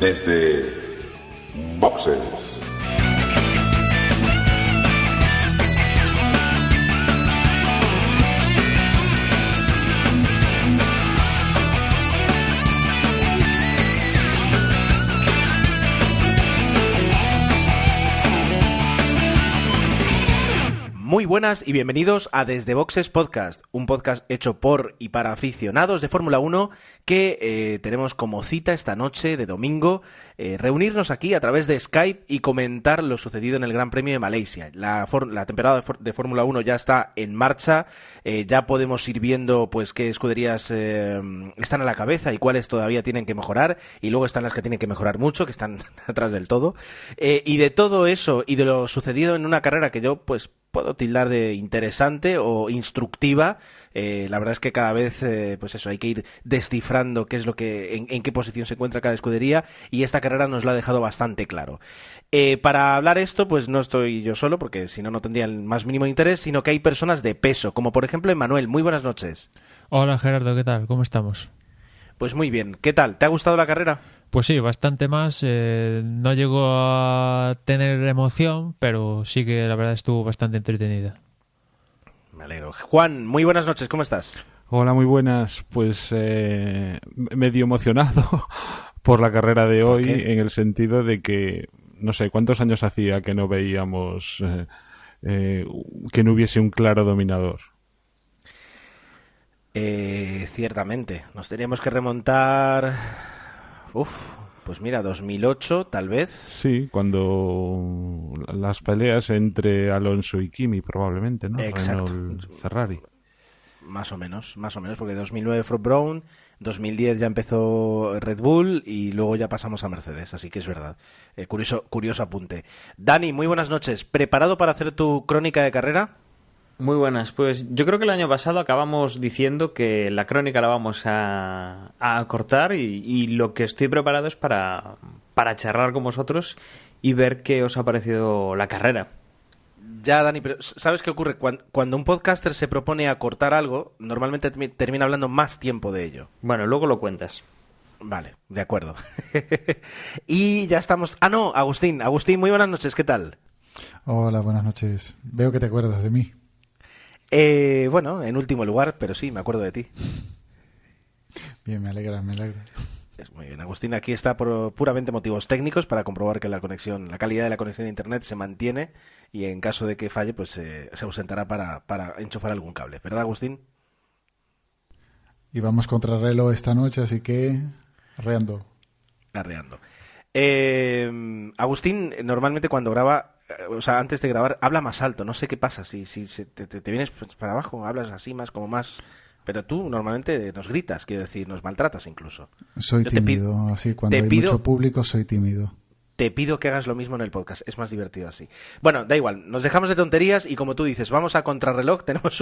desde Boxes. Muy buenas y bienvenidos a Desde Boxes Podcast, un podcast hecho por y para aficionados de Fórmula 1 que tenemos como cita esta noche de domingo reunirnos aquí a través de Skype y comentar lo sucedido en el Gran Premio de Malasia. La temporada de Fórmula 1 ya está en marcha, ya podemos ir viendo pues qué escuderías están a la cabeza y cuáles todavía tienen que mejorar, y luego están las que tienen que mejorar mucho, que están atrás del todo, y de todo eso y de lo sucedido en una carrera que yo pues puedo tildar de interesante o instructiva. La verdad es que cada vez pues eso, hay que ir descifrando qué es lo que en qué posición se encuentra cada escudería, y esta carrera nos lo ha dejado bastante claro. Para hablar esto, pues no estoy yo solo, porque si no, no tendría el más mínimo interés, sino que hay personas de peso, como por ejemplo Emmanuel. Muy buenas noches. Hola Gerardo, ¿qué tal? ¿Cómo estamos? Pues muy bien. ¿Qué tal? ¿Te ha gustado la carrera? Pues sí, bastante más. No llegó a tener emoción, pero sí que la verdad estuvo bastante entretenida. Me alegro. Juan, muy buenas noches, ¿cómo estás? Hola, muy buenas. Pues medio emocionado por la carrera de hoy, en el sentido de que no sé cuántos años hacía que no veíamos que no hubiese un claro dominador. Ciertamente. Nos teníamos que remontar... pues mira, 2008 tal vez. Sí, cuando las peleas entre Alonso y Kimi probablemente, ¿no? Exacto. Renault, Ferrari. Más o menos, porque 2009 fue Brown, 2010 ya empezó Red Bull y luego ya pasamos a Mercedes, así que es verdad. Curioso apunte. Dani, muy buenas noches. ¿Preparado para hacer tu crónica de carrera? Muy buenas, pues yo creo que el año pasado acabamos diciendo que la crónica la vamos a cortar y lo que estoy preparado es para charlar con vosotros y ver qué os ha parecido la carrera. Ya, Dani, pero ¿sabes qué ocurre? Cuando un podcaster se propone acortar algo, normalmente termina hablando más tiempo de ello. Bueno, luego lo cuentas. Vale, de acuerdo. Y ya estamos... Ah, no, Agustín, muy buenas noches, ¿qué tal? Hola, buenas noches. Veo que te acuerdas de mí. Bueno, en último lugar, pero sí, me acuerdo de ti. Bien, me alegra. Es muy bien. Agustín aquí está por puramente motivos técnicos, para comprobar que la calidad de la conexión a internet se mantiene, y en caso de que falle, pues se ausentará para enchufar algún cable. ¿Verdad, Agustín? Y vamos contra reloj esta noche, así que arreando. Agustín normalmente cuando graba, o sea, antes de grabar, habla más alto. No sé qué pasa, si te vienes para abajo, hablas así más, como más... Pero tú normalmente nos gritas, quiero decir, nos maltratas incluso. Soy tímido, así cuando hay mucho público soy tímido. Te pido que hagas lo mismo en el podcast, es más divertido así. Bueno, da igual, nos dejamos de tonterías y, como tú dices, vamos a contrarreloj. Tenemos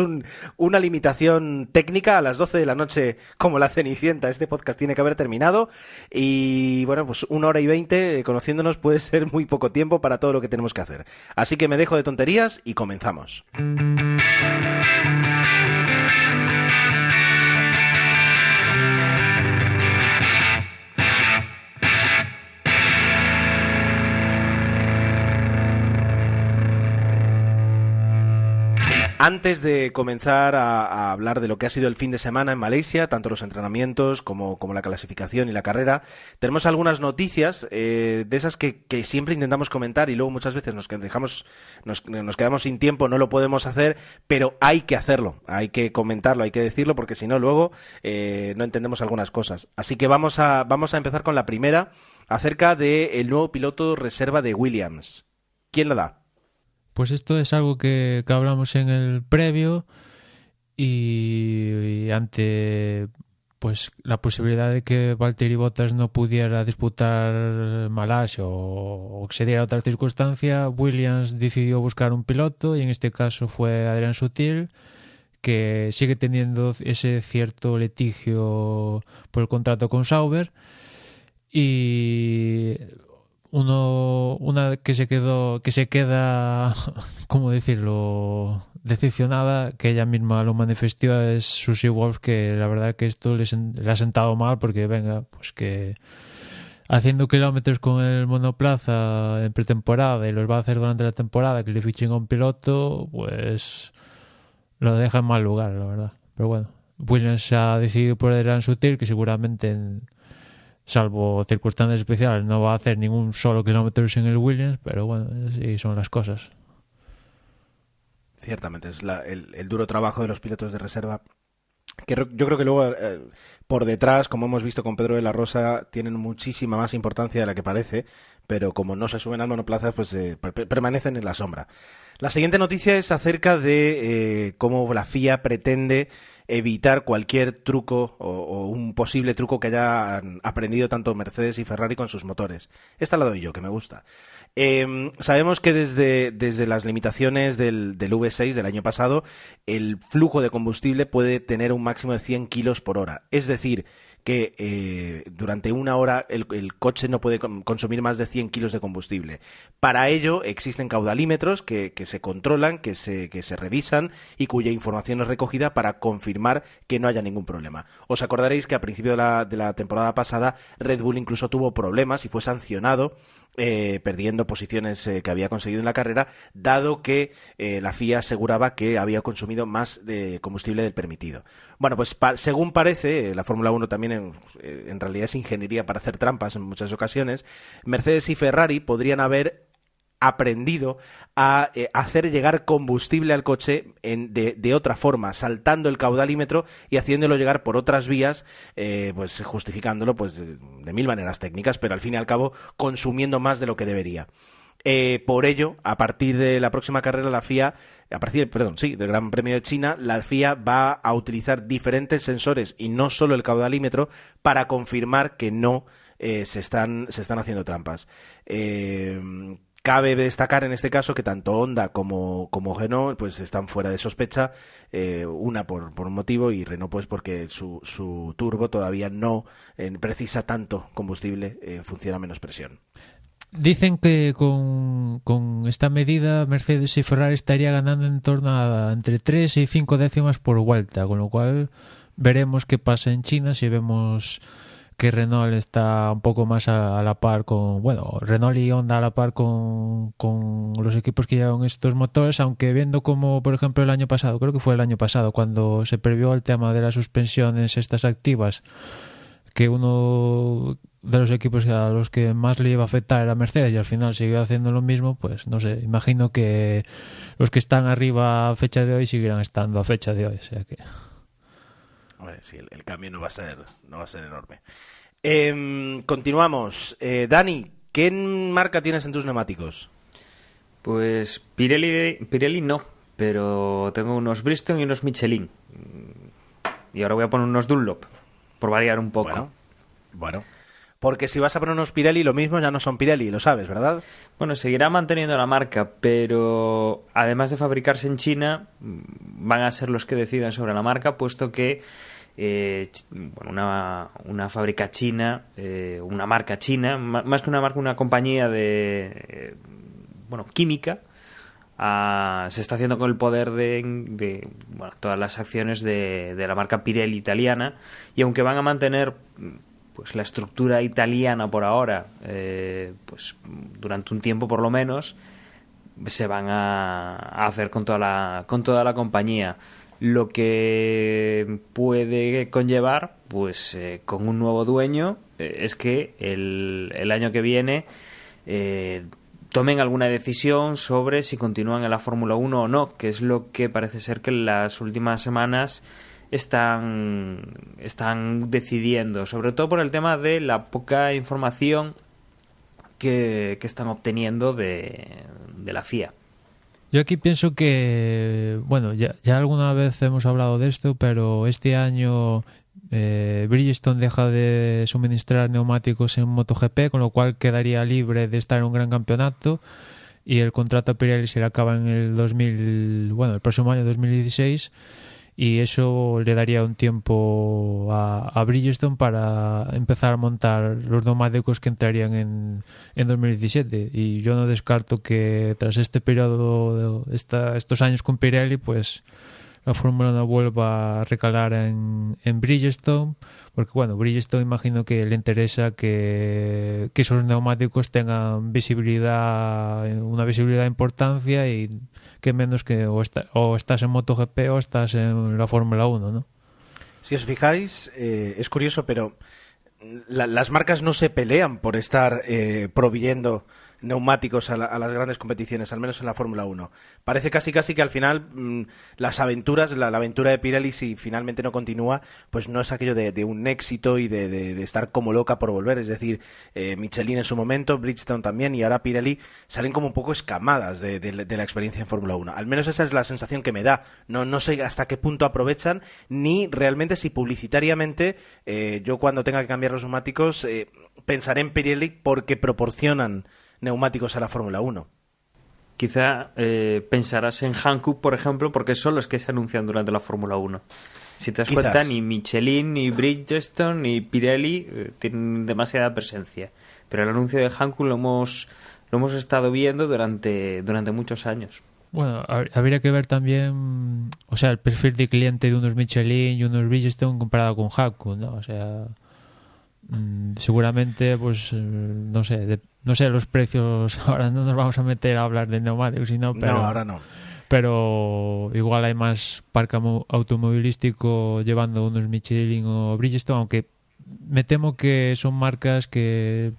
una limitación técnica a las 12 de la noche, como la Cenicienta. Este podcast tiene que haber terminado y, bueno, pues 1 hora y 20 conociéndonos puede ser muy poco tiempo para todo lo que tenemos que hacer. Así que me dejo de tonterías y comenzamos. Antes de comenzar a hablar de lo que ha sido el fin de semana en Malasia, tanto los entrenamientos como la clasificación y la carrera, tenemos algunas noticias de esas que siempre intentamos comentar y luego muchas veces nos quedamos sin tiempo, no lo podemos hacer, pero hay que hacerlo, hay que comentarlo, hay que decirlo, porque si no luego no entendemos algunas cosas. Así que vamos a empezar con la primera, acerca del nuevo piloto reserva de Williams. ¿Quién lo da? Pues esto es algo que hablamos en el previo y ante pues la posibilidad de que Valtteri Bottas no pudiera disputar Malasia o que se diera otra circunstancia, Williams decidió buscar un piloto y en este caso fue Adrian Sutil, que sigue teniendo ese cierto litigio por el contrato con Sauber, y una que se queda, ¿cómo decirlo?, decepcionada, que ella misma lo manifestó, es Susie Wolff, que la verdad que esto le ha sentado mal, porque venga, pues que haciendo kilómetros con el monoplaza en pretemporada y los va a hacer durante la temporada, que le fichen a un piloto, pues lo deja en mal lugar, la verdad. Pero bueno, Williams ha decidido por el Gran Sutil, que seguramente, salvo circunstancias especiales, no va a hacer ningún solo kilómetro en el Williams, pero bueno, así son las cosas. Ciertamente, es el duro trabajo de los pilotos de reserva. Que yo creo que luego por detrás, como hemos visto con Pedro de la Rosa, tienen muchísima más importancia de la que parece, pero como no se suben al monoplaza, pues permanecen en la sombra. La siguiente noticia es acerca de cómo la FIA pretende evitar cualquier truco o un posible truco que hayan aprendido tanto Mercedes y Ferrari con sus motores. Esta la doy yo, que me gusta. Sabemos que desde las limitaciones del V6 del año pasado, el flujo de combustible puede tener un máximo de 100 kilos por hora. Es decir, que durante una hora el coche no puede consumir más de 100 kilos de combustible. Para ello existen caudalímetros que se controlan, que se revisan y cuya información es recogida para confirmar que no haya ningún problema. Os acordaréis que a principio de la temporada pasada Red Bull incluso tuvo problemas y fue sancionado perdiendo posiciones que había conseguido en la carrera, dado que la FIA aseguraba que había consumido más de combustible del permitido. Bueno, pues según parece, la Fórmula 1 también en realidad es ingeniería para hacer trampas en muchas ocasiones. Mercedes y Ferrari podrían haber aprendido a hacer llegar combustible al coche de otra forma, saltando el caudalímetro y haciéndolo llegar por otras vías, pues justificándolo pues de mil maneras técnicas, pero al fin y al cabo consumiendo más de lo que debería. Por ello, a partir de la próxima carrera, del Gran Premio de China, la FIA va a utilizar diferentes sensores y no solo el caudalímetro para confirmar que no se están haciendo trampas. Cabe destacar en este caso que tanto Honda como Renault pues están fuera de sospecha, una por un motivo y Renault pues porque su turbo todavía no precisa tanto combustible, funciona a menos presión. Dicen que con esta medida Mercedes y Ferrari estaría ganando en torno a entre 3 y 5 décimas por vuelta, con lo cual veremos qué pasa en China si vemos que Renault está un poco más a la par Renault y Honda a la par con los equipos que llevan estos motores, aunque viendo como, por ejemplo, creo que fue el año pasado, cuando se previó el tema de las suspensiones estas activas, que uno de los equipos a los que más le iba a afectar era Mercedes y al final siguió haciendo lo mismo, pues no sé, imagino que los que están arriba a fecha de hoy seguirán estando a fecha de hoy, o sea que... Bueno, sí, el cambio no va a ser enorme. Continuamos. Dani, ¿qué marca tienes en tus neumáticos? Pues Pirelli no, pero tengo unos Bridgestone y unos Michelin. Y ahora voy a poner unos Dunlop, por variar un poco. Bueno. Porque si vas a poner unos Pirelli, lo mismo ya no son Pirelli, lo sabes, ¿verdad? Bueno, seguirá manteniendo la marca, pero además de fabricarse en China, van a ser los que decidan sobre la marca, puesto que una fábrica china, una marca china, más que una marca, una compañía de química, se está haciendo con el poder de todas las acciones de la marca Pirelli italiana, y aunque van a mantener pues la estructura italiana por ahora, pues durante un tiempo por lo menos, se van a hacer con toda la compañía, lo que puede conllevar pues con un nuevo dueño es que el año que viene tomen alguna decisión sobre si continúan en la Fórmula 1 o no, que es lo que parece ser que en las últimas semanas están decidiendo, sobre todo por el tema de la poca información que están obteniendo de la FIA. Yo aquí pienso que, ya alguna vez hemos hablado de esto, pero este año Bridgestone deja de suministrar neumáticos en MotoGP, con lo cual quedaría libre de estar en un gran campeonato, y el contrato a Pirelli se le acaba en el próximo año 2016, y eso le daría un tiempo a Bridgestone para empezar a montar los neumáticos que entrarían en 2017, y yo no descarto que tras este periodo, estos años con Pirelli, pues la Fórmula 1 vuelva a recalar en Bridgestone, porque bueno, Bridgestone imagino que le interesa que esos neumáticos tengan una visibilidad de importancia y que menos que o estás en MotoGP o estás en la Fórmula 1, ¿no? Si os fijáis, es curioso, pero las marcas no se pelean por estar proveyendo neumáticos a las grandes competiciones, al menos en la Fórmula 1. Parece casi que al final las aventuras, la aventura de Pirelli, si finalmente no continúa, pues no es aquello de un éxito y de estar como loca por volver. Es decir, Michelin en su momento, Bridgestone también, y ahora Pirelli salen como un poco escamadas de la experiencia en Fórmula 1. Al menos esa es la sensación que me da. No sé hasta qué punto aprovechan, ni realmente si publicitariamente yo cuando tenga que cambiar los neumáticos pensaré en Pirelli porque proporcionan neumáticos a la Fórmula 1. Quizá pensarás en Hankook, por ejemplo, porque son los que se anuncian durante la Fórmula 1. Si te das cuenta, ni Michelin, ni Bridgestone, ni Pirelli tienen demasiada presencia. Pero el anuncio de Hankook lo hemos estado viendo durante muchos años. Bueno, habría que ver también, o sea, el perfil de cliente de unos Michelin y unos Bridgestone comparado con Hankook, ¿no? O sea, seguramente, pues, no sé los precios. Ahora no nos vamos a meter a hablar de neumáticos, pero no, ahora no. Pero igual hay más parque automovilístico llevando unos Michelin o Bridgestone, aunque me temo que son marcas que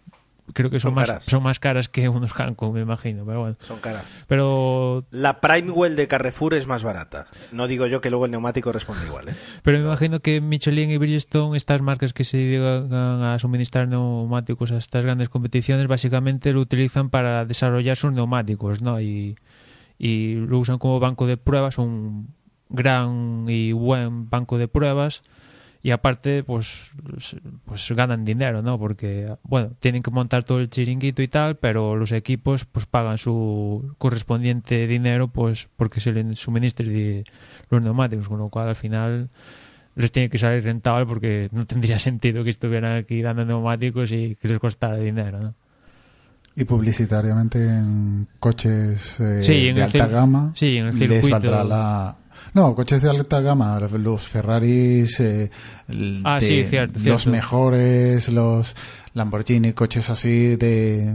creo que son más caras que unos Hankook, me imagino, pero bueno. Son caras. Pero la Primewell de Carrefour es más barata. No digo yo que luego el neumático responde igual, ¿eh? Pero me imagino que Michelin y Bridgestone, estas marcas que se dedican a suministrar neumáticos a estas grandes competiciones, básicamente lo utilizan para desarrollar sus neumáticos, ¿no? Y lo usan como banco de pruebas, un gran y buen banco de pruebas. Y aparte, pues ganan dinero, ¿no? Porque, bueno, tienen que montar todo el chiringuito y tal, pero los equipos pues pagan su correspondiente dinero pues porque se les suministre los neumáticos, con lo cual al final les tiene que salir rentable, porque no tendría sentido que estuvieran aquí dando neumáticos y que les costara dinero, ¿no? Y publicitariamente en coches en de alta gama, sí, en el circuito. les valdrá la... No, coches de alta gama, los Ferraris, cierto. Los mejores, los Lamborghini, coches así de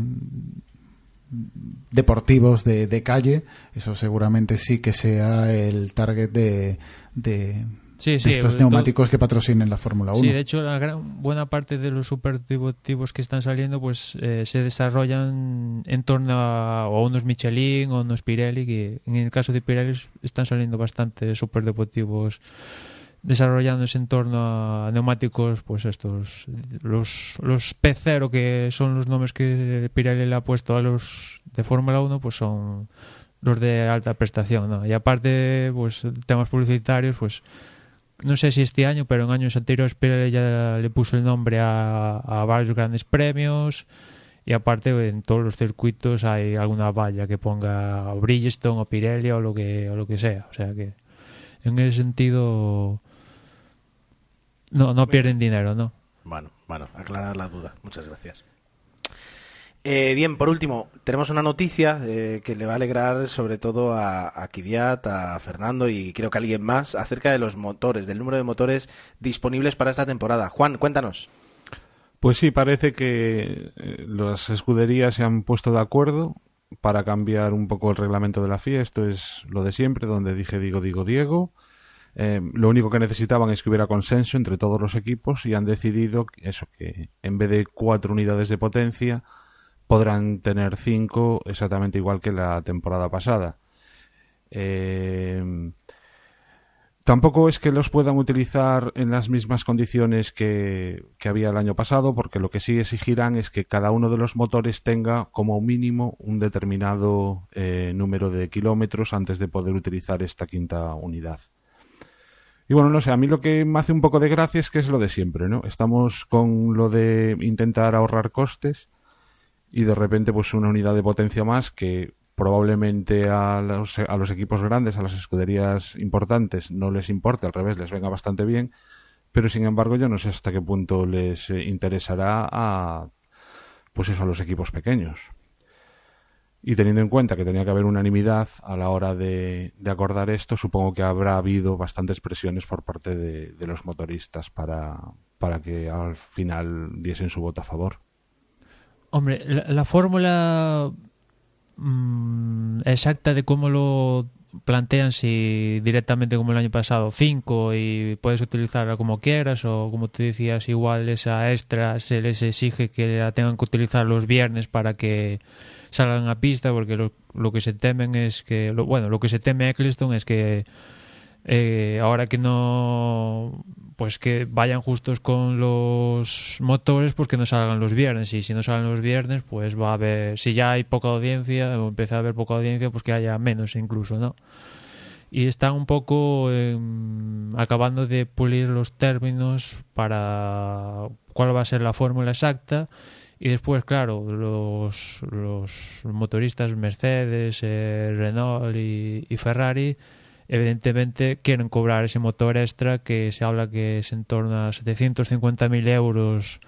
deportivos de calle, eso seguramente sí que sea el target de estos neumáticos que patrocinen la Fórmula 1. Sí, de hecho, buena parte de los superdeportivos que están saliendo pues se desarrollan en torno a unos Michelin o unos Pirelli, que en el caso de Pirelli están saliendo bastante superdeportivos desarrollándose en torno a neumáticos, pues estos, los P0, que son los nombres que Pirelli le ha puesto a los de Fórmula 1, pues son los de alta prestación, ¿no? Y aparte, pues temas publicitarios, pues no sé si este año, pero en años anteriores Pirelli ya le puso el nombre a varios grandes premios, y aparte en todos los circuitos hay alguna valla que ponga Bridgestone o Pirelli o lo que sea, o sea que en ese sentido no pierden dinero, ¿no? Bueno, aclarar la duda. Muchas gracias. Bien, por último, tenemos una noticia que le va a alegrar sobre todo a Kvyat, a Fernando y creo que a alguien más, acerca de los motores, del número de motores disponibles para esta temporada. Juan, cuéntanos. Pues sí, parece que las escuderías se han puesto de acuerdo para cambiar un poco el reglamento de la FIA. Esto es lo de siempre, donde digo. Lo único que necesitaban es que hubiera consenso entre todos los equipos, y han decidido que en vez de 4 unidades de potencia podrán tener 5, exactamente igual que la temporada pasada. Tampoco es que los puedan utilizar en las mismas condiciones que había el año pasado, porque lo que sí exigirán es que cada uno de los motores tenga como mínimo un determinado número de kilómetros antes de poder utilizar esta 5ª unidad. Y bueno, no sé, a mí lo que me hace un poco de gracia es que es lo de siempre, ¿no? Estamos con lo de intentar ahorrar costes, y de repente pues una unidad de potencia más que probablemente a los equipos grandes, a las escuderías importantes, no les importe, al revés, les venga bastante bien, pero sin embargo yo no sé hasta qué punto les interesará a los equipos pequeños. Y teniendo en cuenta que tenía que haber unanimidad a la hora de acordar esto, supongo que habrá habido bastantes presiones por parte de los motoristas para que al final diesen su voto a favor. Hombre, la fórmula exacta de cómo lo plantean, si directamente como el año pasado 5 y puedes utilizarla como quieras, o como tú decías, igual esa extra se les exige que la tengan que utilizar los viernes para que salgan a pista, porque lo que se temen es que lo que se teme Eccleston es que ahora que no, pues que vayan justos con los motores, pues que no salgan los viernes, y si no salen los viernes, pues va a haber, si ya hay poca audiencia o empieza a haber poca audiencia, pues que haya menos incluso, ¿no? Y están un poco acabando de pulir los términos para cuál va a ser la fórmula exacta. Y después, claro, los motoristas Mercedes, Renault y Ferrari, evidentemente quieren cobrar ese motor extra, que se habla que es en torno a 750.000 euros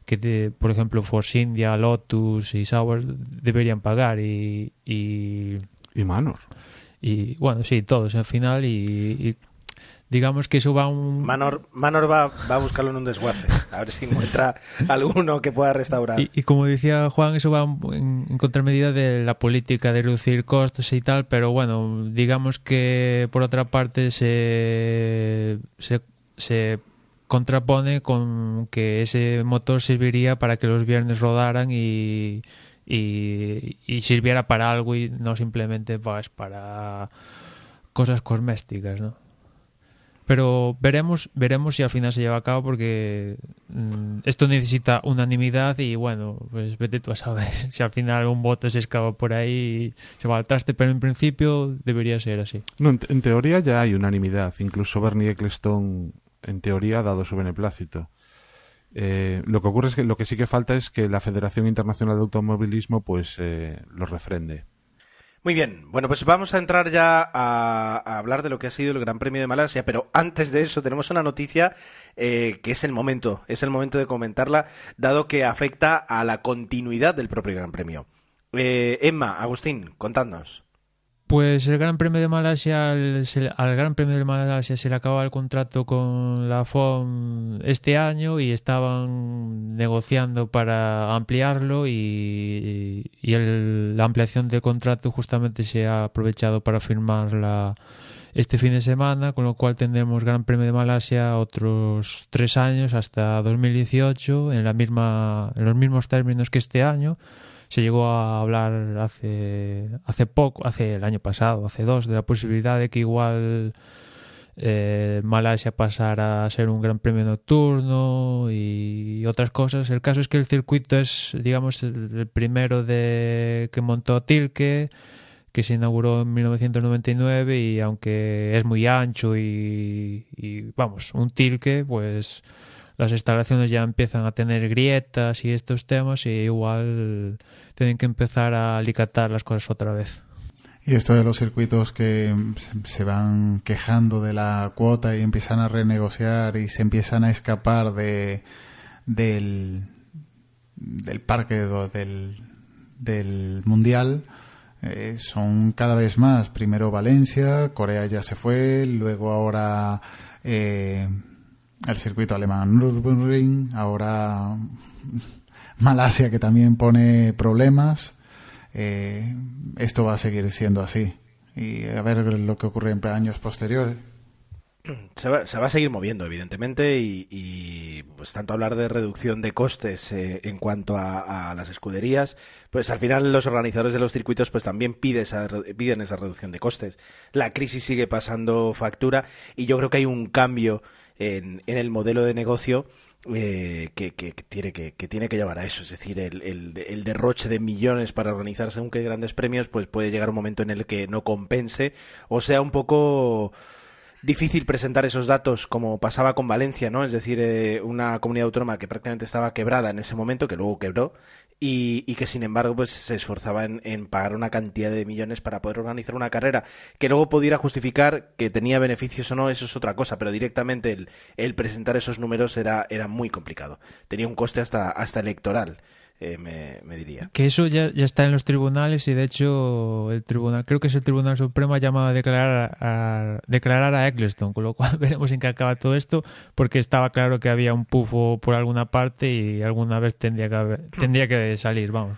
que, por ejemplo, Force India, Lotus y Sauber deberían pagar. Y Manor. Y bueno, sí, todos al final. Y digamos que eso va un... Manor va a buscarlo en un desguace, a ver si encuentra alguno que pueda restaurar. Y como decía Juan, eso va en contramedida de la política de reducir costes y tal, pero bueno, digamos que por otra parte se contrapone con que ese motor serviría para que los viernes rodaran y sirviera para algo, y no simplemente pues para cosas cosméticas, ¿no? Pero veremos si al final se lleva a cabo, porque esto necesita unanimidad, y bueno, pues vete tú a saber si al final un voto se escapa por ahí y se va al traste, pero en principio debería ser así. No, en teoría ya hay unanimidad. Incluso Bernie Ecclestone, en teoría, ha dado su beneplácito. Lo que ocurre es que lo que sí que falta es que la Federación Internacional de Automovilismo pues lo refrende. Muy bien, bueno, pues vamos a entrar ya a hablar de lo que ha sido el Gran Premio de Malasia, pero antes de eso tenemos una noticia que es el momento de comentarla, dado que afecta a la continuidad del propio Gran Premio. Emma, Agustín, contadnos. Pues el Gran Premio de Malasia, al Gran Premio de Malasia se le acaba el contrato con la FOM este año, y estaban negociando para ampliarlo, y la ampliación del contrato justamente se ha aprovechado para firmarla este fin de semana, con lo cual tendremos Gran Premio de Malasia otros 3 años hasta 2018 en los mismos términos que este año. Se llegó a hablar hace el año pasado, hace 2, de la posibilidad de que igual Malasia pasara a ser un gran premio nocturno y otras cosas. El caso es que el circuito es, digamos, el primero que montó Tilke, que se inauguró en 1999, y aunque es muy ancho y vamos, un Tilke, pues las instalaciones ya empiezan a tener grietas y estos temas, y igual tienen que empezar a alicatar las cosas otra vez. Y esto de los circuitos que se van quejando de la cuota y empiezan a renegociar y se empiezan a escapar del parque del mundial, son cada vez más. Primero Valencia, Corea ya se fue, luego ahora el circuito alemán Nürburgring, ahora Malasia, que también pone problemas. Esto va a seguir siendo así, y a ver lo que ocurre en años posteriores. Se va a seguir moviendo, evidentemente, y pues tanto hablar de reducción de costes en cuanto a las escuderías, pues al final los organizadores de los circuitos pues también piden esa reducción de costes. La crisis sigue pasando factura, y yo creo que hay un cambio en el modelo de negocio que tiene que llevar a eso. Es decir, el derroche de millones para organizar según qué grandes premios, pues puede llegar un momento en el que no compense, o sea un poco difícil presentar esos datos, como pasaba con Valencia, ¿no? Es decir, una comunidad autónoma que prácticamente estaba quebrada en ese momento, que luego quebró, y que sin embargo pues se esforzaba en pagar una cantidad de millones para poder organizar una carrera que luego pudiera justificar que tenía beneficios o no. Eso es otra cosa, pero directamente el presentar esos números era muy complicado, tenía un coste hasta electoral. me diría. Que eso ya está en los tribunales y de hecho el tribunal, creo que es el Tribunal Supremo, ha llamado a declarar a Eccleston, con lo cual veremos en qué acaba todo esto, porque estaba claro que había un pufo por alguna parte y alguna vez tendría que salir, vamos.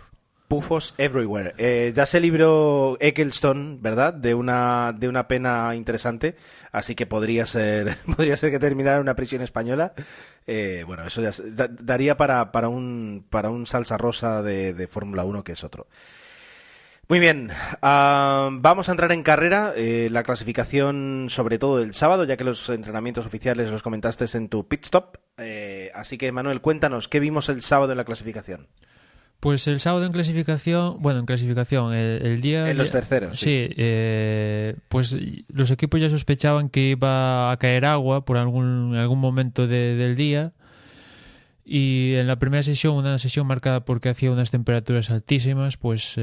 Pufos everywhere. Ya se libró Eccleston, ¿verdad? De una pena interesante, así que podría ser que terminara en una prisión española. Bueno, eso ya daría para un salsa rosa de Fórmula 1, que es otro. Muy bien, vamos a entrar en carrera, la clasificación sobre todo del sábado, ya que los entrenamientos oficiales los comentaste en tu pit stop. Así que, Manuel, cuéntanos, ¿qué vimos el sábado en la clasificación? Pues el sábado en clasificación, el día... En los terceros, sí. Pues los equipos ya sospechaban que iba a caer agua por algún momento del día, y en la primera sesión, una sesión marcada porque hacía unas temperaturas altísimas, pues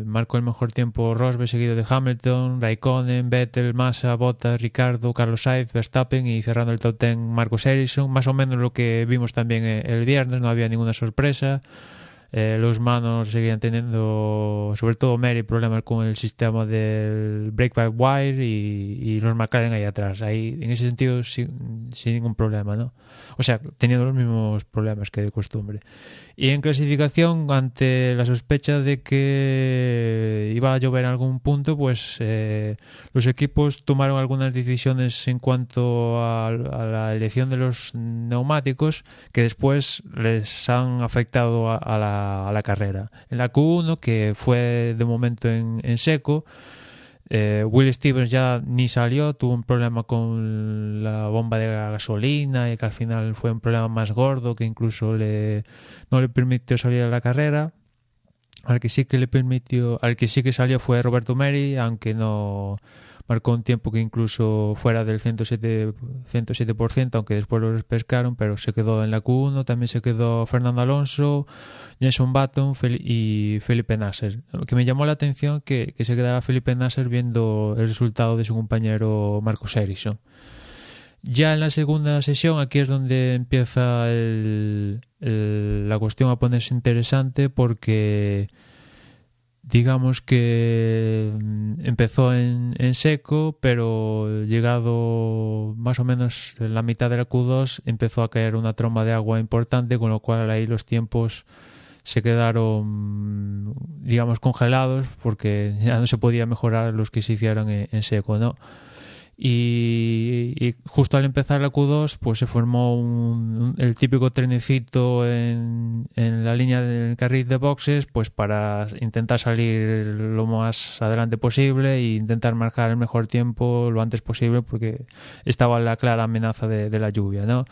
marcó el mejor tiempo Rosberg, seguido de Hamilton, Raikkonen, Vettel, Massa, Bottas, Ricardo, Carlos Sainz, Verstappen, y cerrando el top 10 Marcus Ericsson. Más o menos lo que vimos también el viernes, no había ninguna sorpresa. Los manos seguían teniendo, sobre todo Mary, problemas con el sistema del brake-by-wire, y los McLaren ahí atrás. Ahí, en ese sentido, sin ningún problema, ¿no? O sea, teniendo los mismos problemas que de costumbre. Y en clasificación, ante la sospecha de que iba a llover en algún punto, pues los equipos tomaron algunas decisiones en cuanto a la elección de los neumáticos que después les han afectado a la carrera. En la Q1, que fue de momento en seco, Will Stevens ya ni salió, tuvo un problema con la bomba de gasolina, y que al final fue un problema más gordo que incluso no le permitió salir a la carrera. Al que sí que salió fue Roberto Meri, aunque no marcó un tiempo que incluso fuera del 107%, aunque después lo pescaron, pero se quedó en la Q1. También se quedó Fernando Alonso, Jenson Button y Felipe Nasser. Que me llamó la atención que se quedara Felipe Nasser viendo el resultado de su compañero Marcus Ericsson. Ya en la segunda sesión, aquí es donde empieza la cuestión a ponerse interesante, porque digamos que empezó en seco, pero llegado más o menos en la mitad de la Q2 empezó a caer una tromba de agua importante, con lo cual ahí los tiempos se quedaron, digamos, congelados, porque ya no se podía mejorar los que se hicieron en seco, ¿no? Y justo al empezar la Q2 pues se formó el típico trenecito en la línea del carril de boxes, pues para intentar salir lo más adelante posible e intentar marcar el mejor tiempo lo antes posible, porque estaba la clara amenaza de la lluvia, ¿no?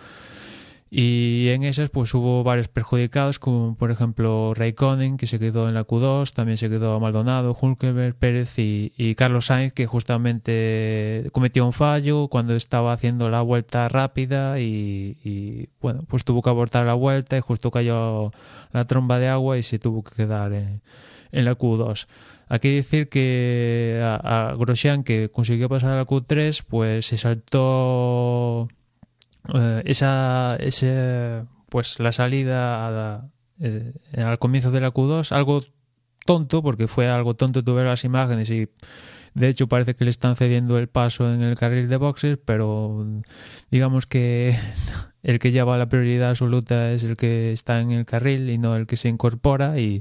Y en esas pues hubo varios perjudicados, como por ejemplo Raikkonen, que se quedó en la Q2, también se quedó Maldonado, Hülkenberg, Pérez y Carlos Sainz, que justamente cometió un fallo cuando estaba haciendo la vuelta rápida y bueno, pues tuvo que abortar la vuelta y justo cayó la tromba de agua y se tuvo que quedar en la Q2. Hay que decir que a Grosjean, que consiguió pasar a la Q3, pues se saltó pues la salida al comienzo de la Q2, algo tonto, porque fue algo tonto tu ver las imágenes, y de hecho parece que le están cediendo el paso en el carril de boxes, pero digamos que el que lleva la prioridad absoluta es el que está en el carril y no el que se incorpora, y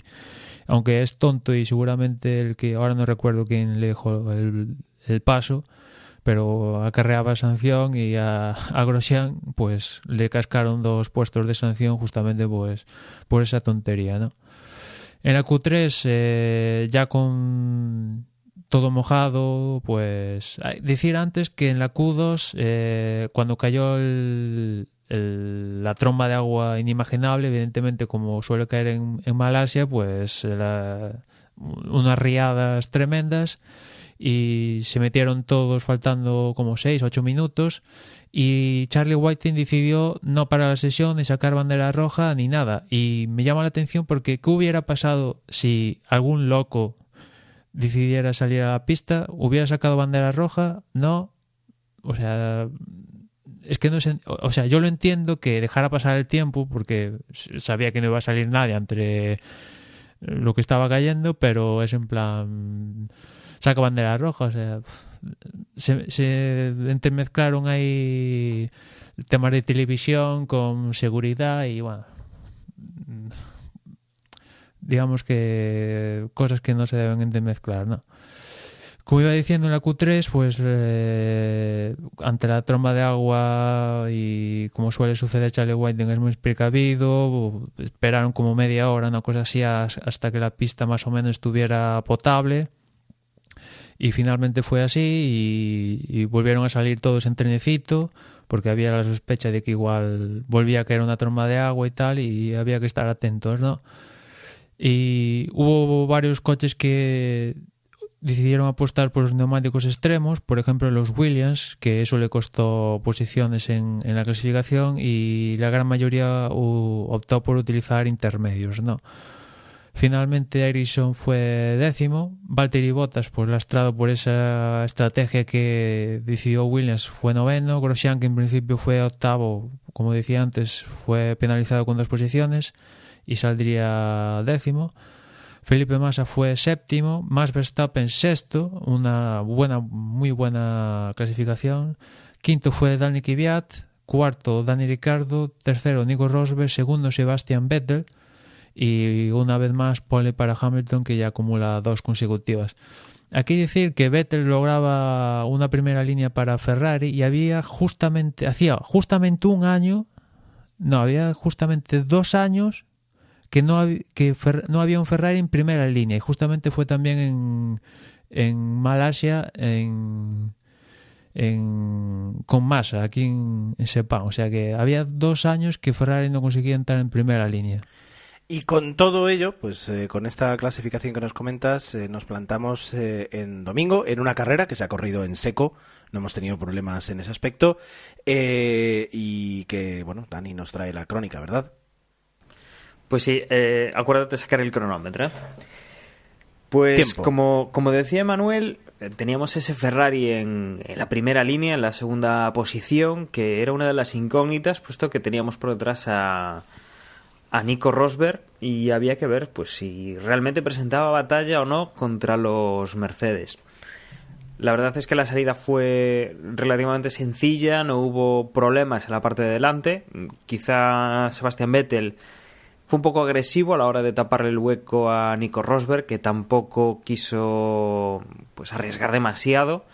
aunque es tonto y seguramente el que ahora no recuerdo quién le dejó el paso, pero acarreaba sanción, y a Grosjean pues le cascaron 2 puestos de sanción justamente pues por esa tontería, ¿no? En la Q3 ya con todo mojado, pues decir antes que en la Q2 cuando cayó la tromba de agua inimaginable, evidentemente como suele caer en Malasia, pues unas riadas tremendas, y se metieron todos faltando como 6 o 8 minutos, y Charlie Whiting decidió no parar la sesión ni sacar bandera roja ni nada. Y me llama la atención porque ¿qué hubiera pasado si algún loco decidiera salir a la pista? ¿Hubiera sacado bandera roja? No. O sea, es que no sé, o sea, yo lo entiendo que dejara pasar el tiempo porque sabía que no iba a salir nadie entre lo que estaba cayendo, pero es en plan saca bandera roja, o sea, se entremezclaron ahí temas de televisión con seguridad y bueno, digamos que cosas que no se deben entremezclar, ¿no? Como iba diciendo, en la Q3, pues ante la tromba de agua y como suele suceder, Charlie Whiting es muy precavido, esperaron como media hora, una cosa así, hasta que la pista más o menos estuviera potable, y finalmente fue así y volvieron a salir todos en trenecito porque había la sospecha de que igual volvía a caer una tromba de agua y tal, y había que estar atentos, ¿no? Y hubo varios coches que decidieron apostar por los neumáticos extremos, por ejemplo los Williams, que eso le costó posiciones en la clasificación, y la gran mayoría optó por utilizar intermedios, ¿no? Finalmente Ericsson fue 10º, Valtteri Bottas, pues lastrado por esa estrategia que decidió Williams, fue 9º, Grosjean, que en principio fue 8º, como decía antes, fue penalizado con 2 posiciones y saldría 10º. Felipe Massa fue 7º, Max Verstappen 6º, una muy buena clasificación. 5º fue Daniel Kvyat, 4º Dani Ricciardo, 3º Nico Rosberg, 2º Sebastian Vettel, y una vez más pole para Hamilton, que ya acumula 2 consecutivas. Aquí decir que Vettel lograba una primera línea para Ferrari y hacía justamente 2 años que no había un Ferrari en primera línea, y justamente fue también en Malasia con Massa aquí en Sepang, o sea que había 2 años que Ferrari no conseguía entrar en primera línea. Y con todo ello, pues con esta clasificación que nos comentas, nos plantamos en domingo en una carrera que se ha corrido en seco, no hemos tenido problemas en ese aspecto, y que, bueno, Dani nos trae la crónica, ¿verdad? Pues sí, acuérdate de sacar el cronómetro, ¿eh? Pues como decía Manuel, teníamos ese Ferrari en la primera línea, en la segunda posición, que era una de las incógnitas, puesto que teníamos por detrás a Nico Rosberg, y había que ver pues si realmente presentaba batalla o no contra los Mercedes. La verdad es que la salida fue relativamente sencilla, no hubo problemas en la parte de delante. Quizá Sebastian Vettel fue un poco agresivo a la hora de taparle el hueco a Nico Rosberg, que tampoco quiso pues arriesgar demasiado.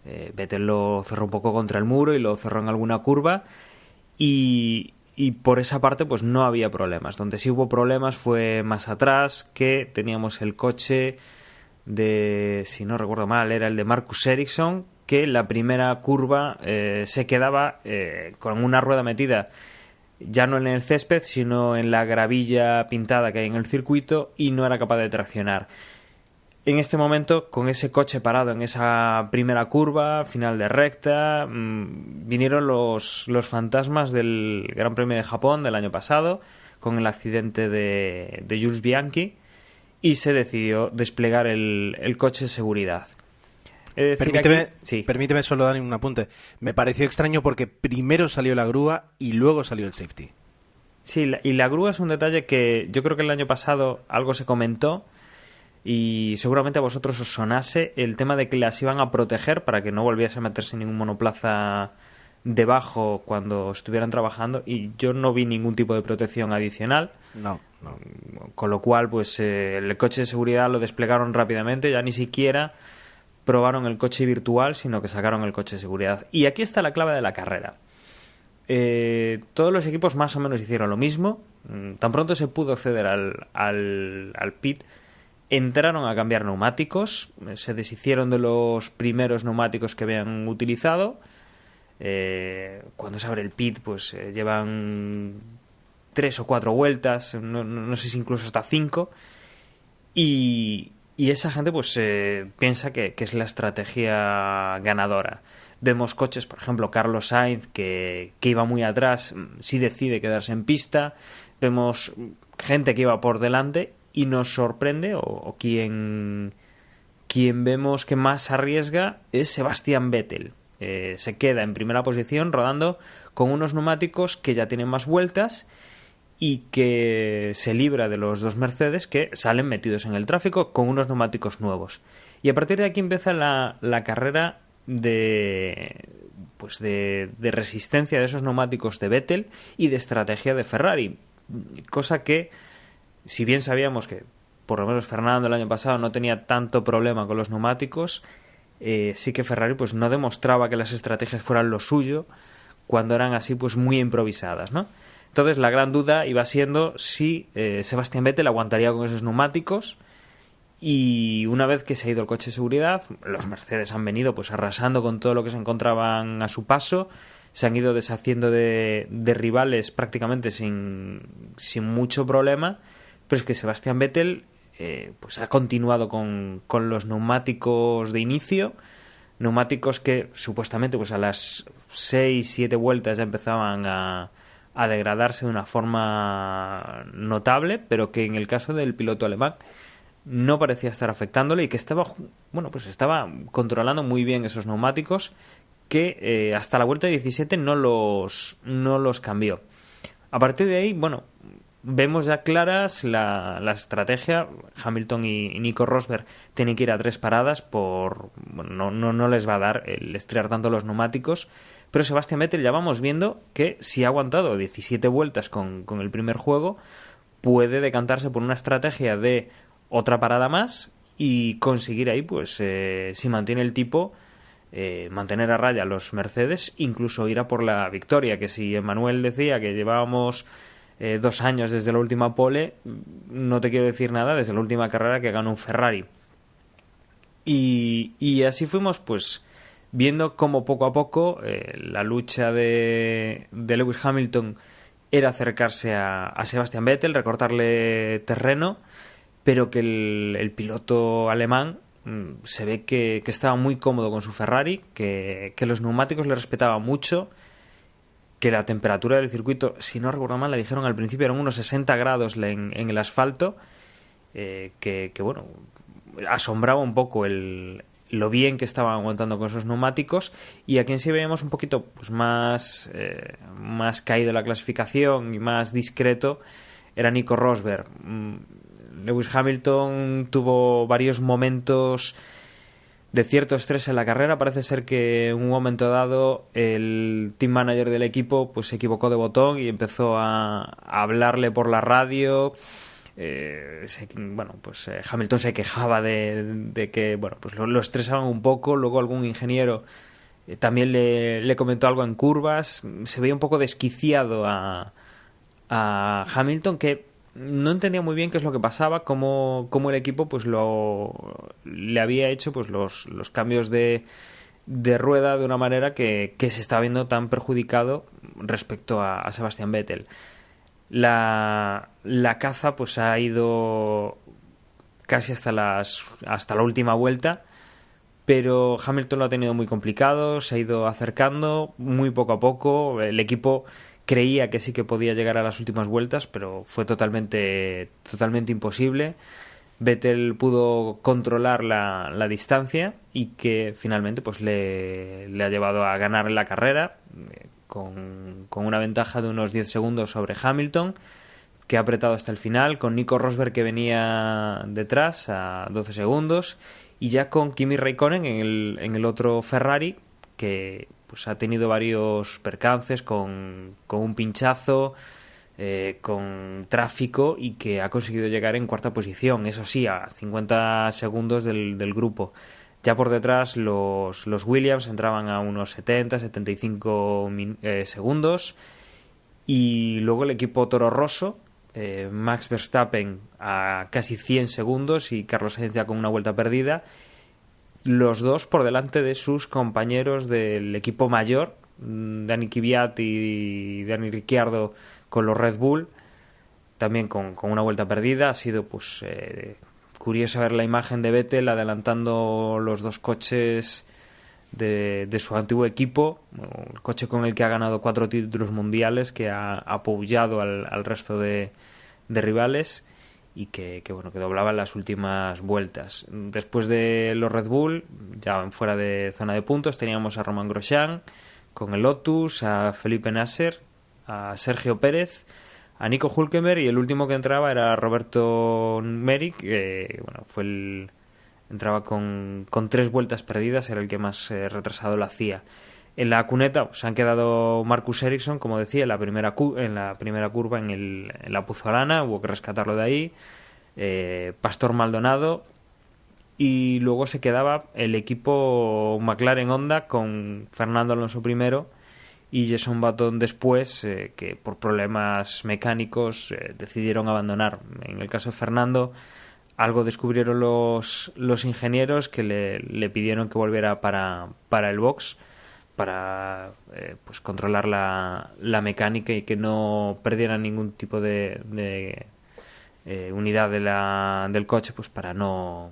Vettel lo cerró un poco contra el muro y lo cerró en alguna curva, y por esa parte pues no había problemas. Donde sí hubo problemas fue más atrás, que teníamos el coche de, si no recuerdo mal, era el de Marcus Ericsson, que en la primera curva se quedaba con una rueda metida ya no en el césped, sino en la gravilla pintada que hay en el circuito, y no era capaz de traccionar. En este momento, con ese coche parado en esa primera curva, final de recta, vinieron los fantasmas del Gran Premio de Japón del año pasado, con el accidente de Jules Bianchi, y se decidió desplegar el coche de seguridad. Permíteme solo dar un apunte. Me pareció extraño porque primero salió la grúa y luego salió el safety. Sí, y la grúa es un detalle que yo creo que el año pasado algo se comentó, y seguramente a vosotros os sonase el tema de que las iban a proteger para que no volviese a meterse ningún monoplaza debajo cuando estuvieran trabajando, y yo no vi ningún tipo de protección adicional. No. Con lo cual, pues el coche de seguridad lo desplegaron rápidamente, ya ni siquiera probaron el coche virtual, sino que sacaron el coche de seguridad. Y aquí está la clave de la carrera. Todos los equipos más o menos hicieron lo mismo. Tan pronto se pudo acceder al pit, entraron a cambiar neumáticos, se deshicieron de los primeros neumáticos que habían utilizado. Cuando se abre el pit, pues llevan 3 o 4 vueltas, no sé si incluso hasta 5, y esa gente pues piensa que es la estrategia ganadora. Vemos coches, por ejemplo, Carlos Sainz, que iba muy atrás, sí decide quedarse en pista. Vemos gente que iba por delante, y nos sorprende, o quien vemos que más arriesga es Sebastian Vettel. se queda en primera posición rodando con unos neumáticos que ya tienen más vueltas y que se libra de los dos Mercedes que salen metidos en el tráfico con unos neumáticos nuevos. Y a partir de aquí empieza la carrera de resistencia de esos neumáticos de Vettel y de estrategia de Ferrari, cosa que, si bien sabíamos que por lo menos Fernando el año pasado no tenía tanto problema con los neumáticos, sí que Ferrari pues no demostraba que las estrategias fueran lo suyo cuando eran así pues muy improvisadas, ¿no? Entonces la gran duda iba siendo si Sebastián Vettel aguantaría con esos neumáticos. Y una vez que se ha ido el coche de seguridad, los Mercedes han venido pues arrasando con todo lo que se encontraban a su paso, se han ido deshaciendo de rivales prácticamente sin mucho problema, pero es que Sebastián Vettel pues ha continuado con los neumáticos de inicio, neumáticos que supuestamente pues a las 6-7 vueltas ya empezaban a degradarse de una forma notable, pero que en el caso del piloto alemán no parecía estar afectándole y que estaba controlando muy bien esos neumáticos, que hasta la vuelta 17 no los cambió. A partir de ahí, bueno, vemos ya claras la estrategia. Hamilton y Nico Rosberg tienen que ir a 3 paradas no les va a dar el estrear tanto los neumáticos, pero Sebastián Vettel ya vamos viendo que si ha aguantado 17 vueltas con el primer juego, puede decantarse por una estrategia de otra parada más y conseguir ahí, pues, si mantiene el tipo, mantener a raya a los Mercedes, incluso ir a por la victoria, que si Emmanuel decía que llevábamos 2 años desde la última pole, no te quiero decir nada desde la última carrera que ganó un Ferrari. Y así fuimos, pues, viendo cómo poco a poco la lucha de Lewis Hamilton era acercarse a Sebastián Vettel, recortarle terreno, pero que el piloto alemán se ve que estaba muy cómodo con su Ferrari, que los neumáticos le respetaban mucho, que la temperatura del circuito, si no recuerdo mal, le dijeron al principio eran unos 60 grados en el asfalto, que bueno, asombraba un poco lo bien que estaban aguantando con esos neumáticos. Y a quien sí veíamos un poquito pues más caído en la clasificación y más discreto era Nico Rosberg. Lewis Hamilton tuvo varios momentos de cierto estrés en la carrera. Parece ser que en un momento dado el team manager del equipo pues se equivocó de botón y empezó a hablarle por la radio. Hamilton se quejaba de que bueno, pues lo estresaban un poco. Luego algún ingeniero también le comentó algo en curvas. Se veía un poco desquiciado a Hamilton, que no entendía muy bien qué es lo que pasaba, cómo el equipo pues le había hecho pues los cambios de rueda de una manera que se estaba viendo tan perjudicado respecto a Sebastián Vettel. La caza pues ha ido casi hasta la última vuelta, pero Hamilton lo ha tenido muy complicado, se ha ido acercando muy poco a poco. El equipo creía que sí que podía llegar a las últimas vueltas, pero fue totalmente imposible. Vettel pudo controlar la distancia y que finalmente pues le ha llevado a ganar la carrera con una ventaja de unos 10 segundos sobre Hamilton, que ha apretado hasta el final, con Nico Rosberg que venía detrás a 12 segundos y ya con Kimi Räikkönen en el otro Ferrari, que pues ha tenido varios percances con un pinchazo, con tráfico, y que ha conseguido llegar en cuarta posición, eso sí, a 50 segundos del grupo. Ya por detrás los Williams entraban a unos 70-75 segundos, y luego el equipo Toro Rosso, Max Verstappen a casi 100 segundos y Carlos Sainz ya con una vuelta perdida, los dos por delante de sus compañeros del equipo mayor, Dani Kvyat y Dani Ricciardo con los Red Bull, también con una vuelta perdida. Ha sido pues curioso ver la imagen de Vettel adelantando los dos coches de su antiguo equipo, el coche con el que ha ganado 4 títulos mundiales, que ha apoyado al resto de rivales. bueno, que doblaba en las últimas vueltas. Después de los Red Bull, ya fuera de zona de puntos, teníamos a Romain Grosjean con el Lotus, a Felipe Nasser, a Sergio Pérez, a Nico Hülkenberg, y el último que entraba era Roberto Merrick, que bueno, entraba con 3 vueltas perdidas, era el que más retrasado lo hacía. En la cuneta pues, han quedado Marcus Ericsson, como decía, en la primera curva en la Puzolana, hubo que rescatarlo de ahí, Pastor Maldonado, y luego se quedaba el equipo McLaren Honda con Fernando Alonso primero y Jason Button después, que por problemas mecánicos decidieron abandonar. En el caso de Fernando, algo descubrieron los ingenieros que le pidieron que volviera para el box, para pues controlar la mecánica y que no perdiera ningún tipo de unidad del coche, pues para no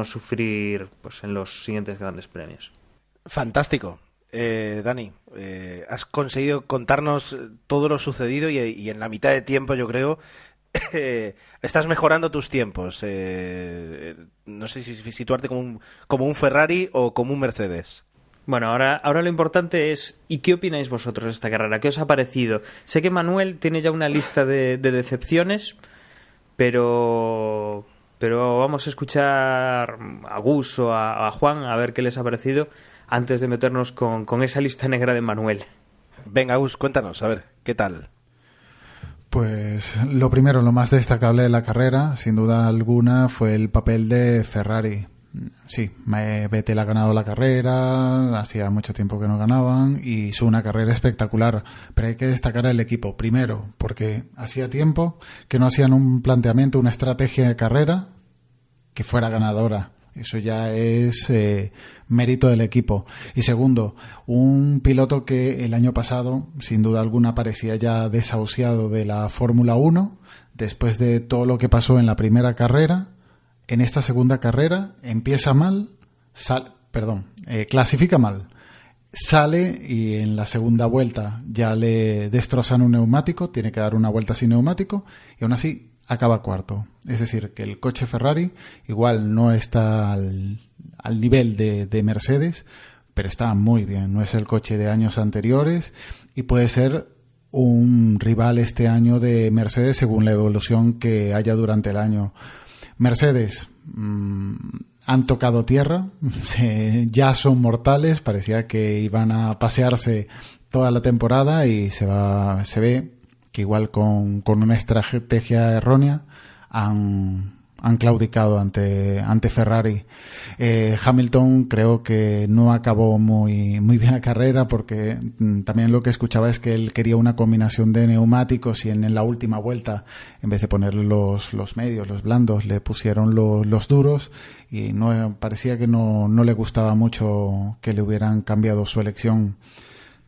sufrir pues en los siguientes grandes premios. Fantástico. Dani, has conseguido contarnos todo lo sucedido y en la mitad de tiempo, yo creo, estás mejorando tus tiempos. No sé si situarte como un Ferrari o como un Mercedes. Bueno, ahora lo importante es, ¿y qué opináis vosotros de esta carrera? ¿Qué os ha parecido? Sé que Manuel tiene ya una lista de decepciones, pero vamos a escuchar a Gus o a Juan a ver qué les ha parecido antes de meternos con esa lista negra de Manuel. Venga, Gus, cuéntanos, a ver, ¿qué tal? Pues lo primero, lo más destacable de la carrera, sin duda alguna, fue el papel de Ferrari. Sí, Vettel ha ganado la carrera, hacía mucho tiempo que no ganaban y hizo una carrera espectacular, pero hay que destacar el equipo, primero, porque hacía tiempo que no hacían un planteamiento, una estrategia de carrera que fuera ganadora. Eso ya es mérito del equipo. Y segundo, un piloto que el año pasado, sin duda alguna, parecía ya desahuciado de la Fórmula 1, después de todo lo que pasó en la primera carrera. En esta segunda carrera empieza mal, clasifica mal, sale y en la segunda vuelta ya le destrozan un neumático, tiene que dar una vuelta sin neumático y aún así acaba cuarto. Es decir, que el coche Ferrari igual no está al nivel de Mercedes, pero está muy bien. No es el coche de años anteriores y puede ser un rival este año de Mercedes según la evolución que haya durante el año. Mercedes han tocado tierra, ya son mortales, parecía que iban a pasearse toda la temporada y se ve que igual con una estrategia errónea han claudicado ante Ferrari. Hamilton creo que no acabó muy bien la carrera porque también lo que escuchaba es que él quería una combinación de neumáticos y en la última vuelta, en vez de poner los medios, los blandos, le pusieron los duros y parecía que no le gustaba mucho que le hubieran cambiado su elección.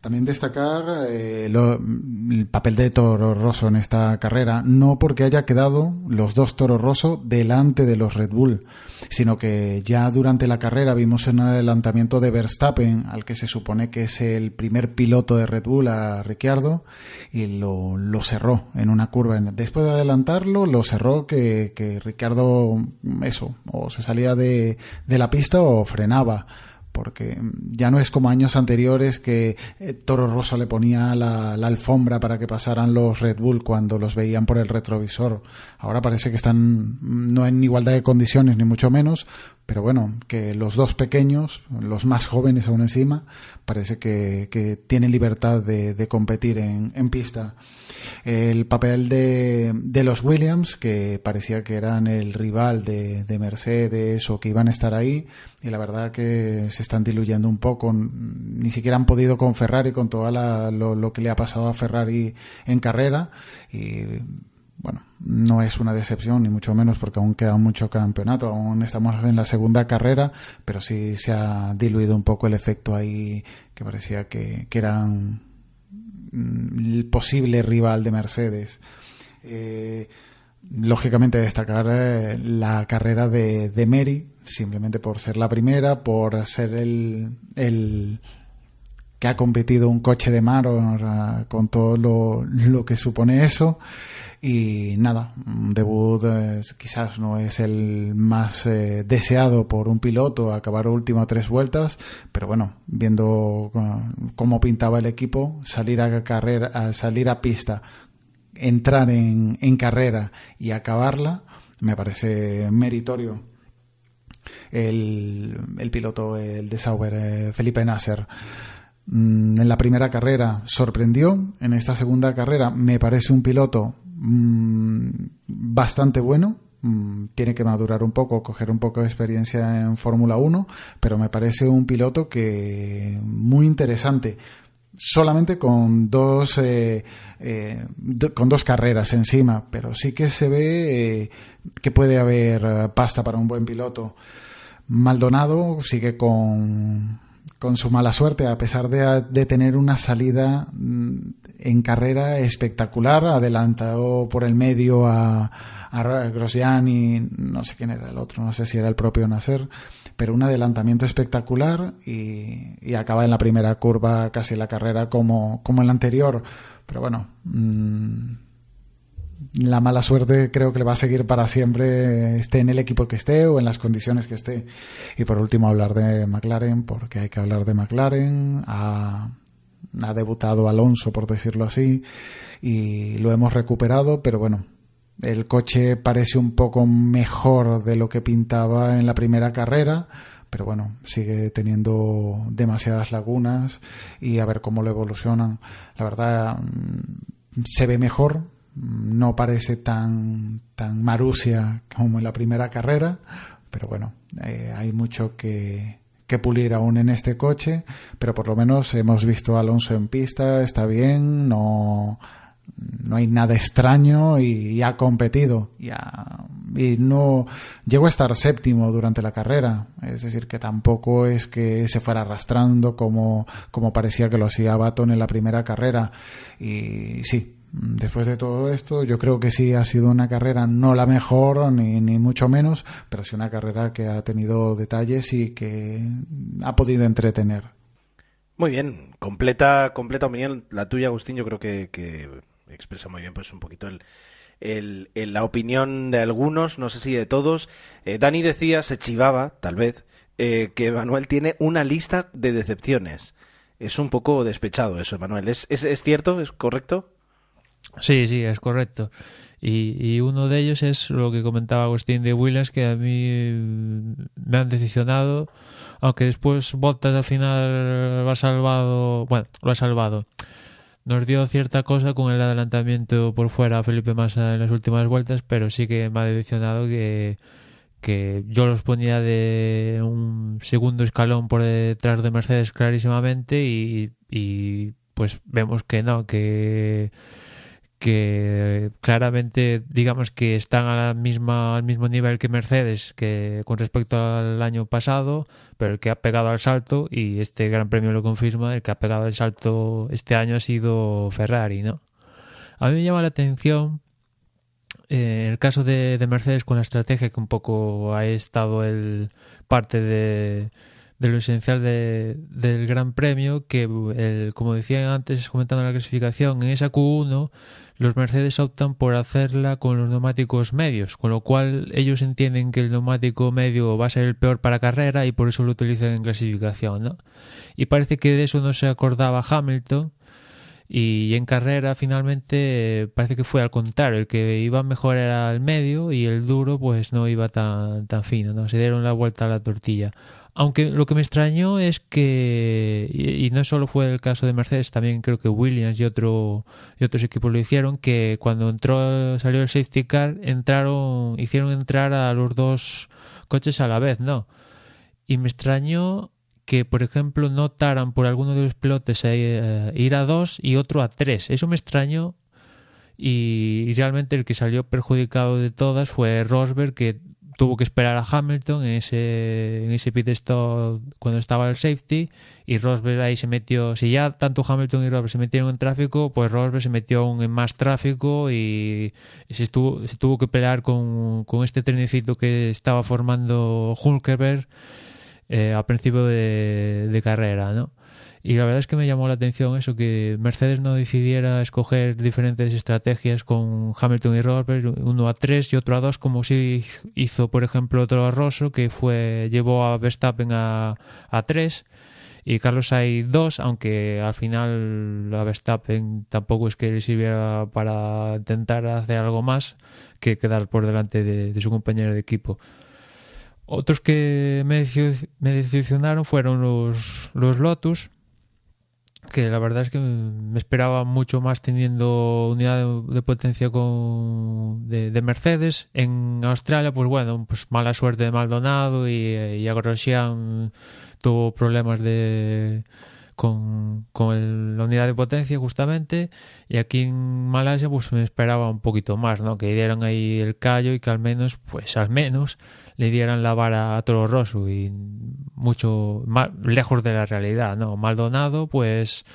También destacar el papel de Toro Rosso en esta carrera, no porque haya quedado los dos Toro Rosso delante de los Red Bull, sino que ya durante la carrera vimos un adelantamiento de Verstappen, al que se supone que es el primer piloto de Red Bull, a Ricciardo, y lo cerró en una curva. Después de adelantarlo, lo cerró que Ricciardo, o se salía de la pista o frenaba. Porque ya no es como años anteriores que Toro Rosso le ponía la alfombra para que pasaran los Red Bull cuando los veían por el retrovisor. Ahora parece que están no en igualdad de condiciones, ni mucho menos, pero bueno, que los dos pequeños, los más jóvenes aún encima, parece que tienen libertad de competir en pista. El papel de los Williams, que parecía que eran el rival de Mercedes o que iban a estar ahí, y la verdad que se están diluyendo un poco. Ni siquiera han podido con Ferrari, con todo lo que le ha pasado a Ferrari en carrera, y bueno, no es una decepción ni mucho menos porque aún queda mucho campeonato, aún estamos en la segunda carrera, pero sí se ha diluido un poco el efecto ahí, que parecía que eran el posible rival de Mercedes. Lógicamente destacar la carrera de Mary, simplemente por ser la primera, por ser el que ha competido un coche de mar con todo lo que supone eso, Y nada, un debut quizás no es el más deseado por un piloto, acabar último a 3 vueltas, pero bueno, viendo cómo pintaba el equipo, salir a pista, entrar en carrera y acabarla, me parece meritorio. El piloto, el de Sauber, Felipe Nasser, en la primera carrera sorprendió. En esta segunda carrera me parece un piloto bastante bueno. Tiene que madurar un poco, coger un poco de experiencia en Fórmula 1, pero me parece un piloto que muy interesante. Solamente con dos carreras encima, pero sí que se ve que puede haber pasta para un buen piloto. Maldonado sigue con su mala suerte, a pesar de tener una salida en carrera espectacular, adelantado por el medio a Grosjean y no sé quién era el otro, no sé si era el propio Nasser, pero un adelantamiento espectacular y acaba en la primera curva casi la carrera como en la anterior. Pero bueno, la mala suerte creo que le va a seguir para siempre, esté en el equipo que esté o en las condiciones que esté. Y por último hablar de McLaren, porque hay que hablar de McLaren. Ha debutado Alonso, por decirlo así, y lo hemos recuperado, pero bueno, el coche parece un poco mejor de lo que pintaba en la primera carrera, pero bueno, sigue teniendo demasiadas lagunas y a ver cómo lo evolucionan. La verdad, se ve mejor, no parece tan Marussia como en la primera carrera, pero bueno, hay mucho que pulir aún en este coche, pero por lo menos hemos visto a Alonso en pista, está bien, no hay nada extraño y ha competido y no llegó a estar séptimo durante la carrera, es decir, que tampoco es que se fuera arrastrando como parecía que lo hacía Baton en la primera carrera. Y sí, después de todo esto, yo creo que sí ha sido una carrera, no la mejor ni mucho menos, pero sí una carrera que ha tenido detalles y que ha podido entretener. Muy bien, completa opinión la tuya, Agustín. Yo creo que expresa muy bien pues un poquito la opinión de algunos, no sé si de todos. Dani decía, se chivaba, tal vez, que Manuel tiene una lista de decepciones. Es un poco despechado eso, Manuel. ¿Es cierto? ¿Es correcto? Sí, es correcto. Y uno de ellos es lo que comentaba Agustín de Williams, que a mí me han decepcionado, aunque después Bottas al final lo ha salvado. Nos dio cierta cosa con el adelantamiento por fuera a Felipe Massa en las últimas vueltas, pero sí que me ha decepcionado que yo los ponía de un segundo escalón por detrás de Mercedes clarísimamente y pues vemos que no, que claramente digamos que están al mismo nivel que Mercedes que con respecto al año pasado, pero el que ha pegado al salto, y este Gran Premio lo confirma, el que ha pegado el salto este año ha sido Ferrari, ¿no? A mí me llama la atención en el caso de Mercedes con la estrategia que un poco ha estado parte de lo esencial del Gran Premio, que como decía antes comentando la clasificación, en esa Q1 los Mercedes optan por hacerla con los neumáticos medios, con lo cual ellos entienden que el neumático medio va a ser el peor para carrera y por eso lo utilizan en clasificación, ¿no? Y parece que de eso no se acordaba Hamilton, y en carrera finalmente parece que fue al contrario, el que iba mejor era el medio y el duro pues no iba tan fino, ¿no? Se dieron la vuelta a la tortilla. Aunque lo que me extrañó es que, y no solo fue el caso de Mercedes, también creo que Williams y otros equipos lo hicieron, que cuando salió el safety car, hicieron entrar a los dos coches a la vez, ¿no? Y me extrañó que, por ejemplo, no optaran por alguno de los pilotos a ir a 2 y otro a 3. Eso me extrañó, y realmente el que salió perjudicado de todas fue Rosberg, que tuvo que esperar a Hamilton en ese pit stop cuando estaba el safety, y Rosberg ahí se metió. Si ya tanto Hamilton y Rosberg se metieron en tráfico, pues Rosberg se metió aún en más tráfico y se tuvo que pelear con este trenecito que estaba formando Hülkenberg a principio de carrera, ¿no? Y la verdad es que me llamó la atención eso, que Mercedes no decidiera escoger diferentes estrategias con Hamilton y Rosberg, uno a 3 y otro a 2, como si hizo, por ejemplo, Toro Rosso, que llevó a Verstappen a 3 y Carlos Sainz 2, aunque al final a Verstappen tampoco es que le sirviera para intentar hacer algo más que quedar por delante de su compañero de equipo. Otros que me decepcionaron fueron los Lotus, que la verdad es que me esperaba mucho más teniendo unidad de potencia de Mercedes. En Australia, pues bueno, pues mala suerte de Maldonado y Grosjean tuvo problemas con la unidad de potencia justamente, y aquí en Malasia pues me esperaba un poquito más, ¿no? Que dieran ahí el callo y que al menos le dieran la vara a Toro Rosso, y mucho más lejos de la realidad, ¿no? Maldonado pues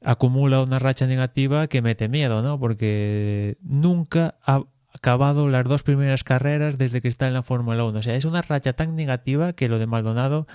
acumula una racha negativa que mete miedo, ¿no? Porque nunca ha acabado las 2 primeras carreras desde que está en la Fórmula 1. O sea, es una racha tan negativa que lo de Maldonado,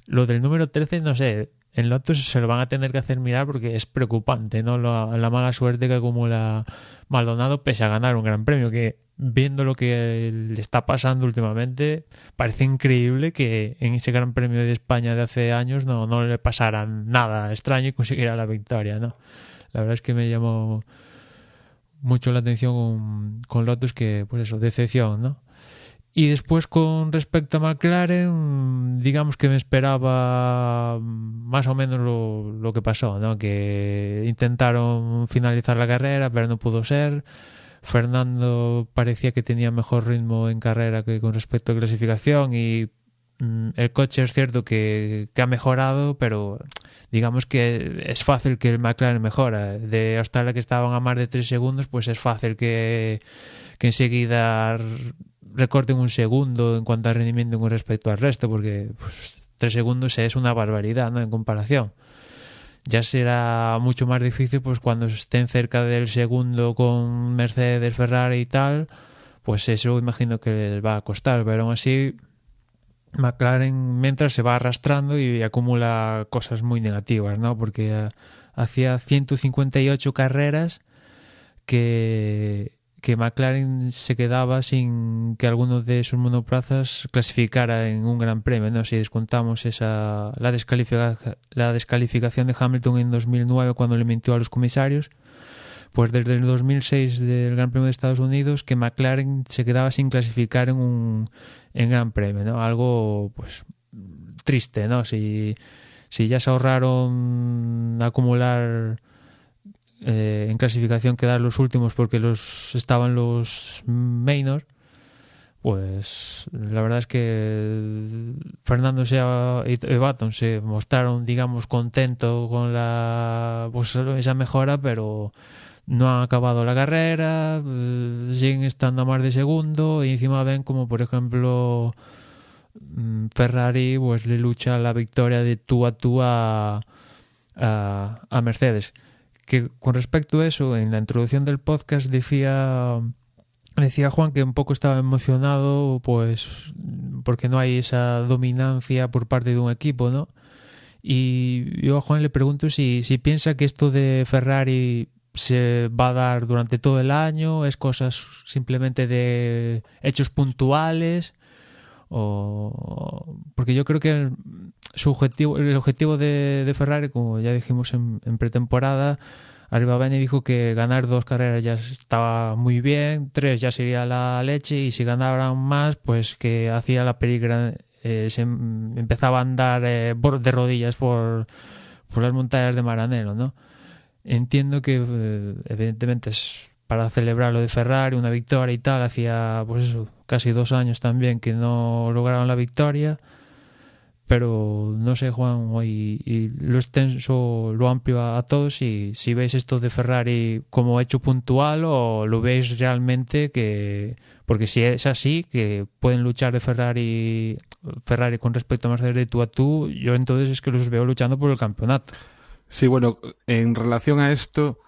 lo del número 13, no sé, en Lotus se lo van a tener que hacer mirar porque es preocupante, ¿no? La mala suerte que acumula Maldonado pese a ganar un gran premio, que viendo lo que le está pasando últimamente, parece increíble que en ese Gran Premio de España de hace años no le pasara nada extraño y consiguiera la victoria, ¿no? La verdad es que me llamó mucho la atención con Lotus, que pues eso, decepción, ¿no? Y después con respecto a McLaren, digamos que me esperaba más o menos lo que pasó, ¿no? Que intentaron finalizar la carrera, pero no pudo ser. Fernando parecía que tenía mejor ritmo en carrera que con respecto a clasificación, y el coche es cierto que ha mejorado, pero digamos que es fácil que el McLaren mejora. De Australia, que estaban a más de 3 segundos, pues es fácil que enseguida recorten un segundo en cuanto a rendimiento con respecto al resto, porque pues, 3 segundos es una barbaridad, ¿no? En comparación. Ya será mucho más difícil pues cuando estén cerca del segundo con Mercedes, Ferrari y tal, pues eso imagino que les va a costar, pero aún así McLaren mientras se va arrastrando y acumula cosas muy negativas, ¿no? Porque hacía 158 carreras que McLaren se quedaba sin que alguno de sus monoplazas clasificara en un gran premio, ¿no? Si descontamos la descalificación de Hamilton en 2009 cuando le mintió a los comisarios, pues desde el 2006 del Gran Premio de Estados Unidos que McLaren se quedaba sin clasificar en gran premio, ¿no? Algo pues triste, ¿no? Si ya se ahorraron acumular en clasificación, quedar los últimos porque estaban los Maynard, pues la verdad es que Fernando y Button se mostraron, digamos, contentos con esa mejora, pero no han acabado la carrera, siguen estando a más de segundo, y encima ven como por ejemplo Ferrari pues le lucha la victoria de tú a tú a Mercedes. Que con respecto a eso, en la introducción del podcast decía Juan que un poco estaba emocionado pues porque no hay esa dominancia por parte de un equipo, ¿no? Y yo a Juan le pregunto si piensa que esto de Ferrari se va a dar durante todo el año, es cosas simplemente de hechos puntuales, porque yo creo que el objetivo de Ferrari, como ya dijimos en pretemporada, Arribabene dijo que ganar 2 carreras ya estaba muy bien, 3 ya sería la leche, y si ganaran más, pues que hacía la peligra, se empezaba a andar de rodillas por las montañas de Maranello, ¿no? Entiendo que evidentemente es para celebrar lo de Ferrari, una victoria y tal. Hacía pues eso, casi 2 años también que no lograron la victoria, pero no sé, Juan, y lo extenso, lo amplio a todos, y si veis esto de Ferrari como hecho puntual o lo veis realmente porque si es así, que pueden luchar de Ferrari con respecto a Mercedes de tú a tú, yo entonces es que los veo luchando por el campeonato. Sí, bueno, en relación a esto,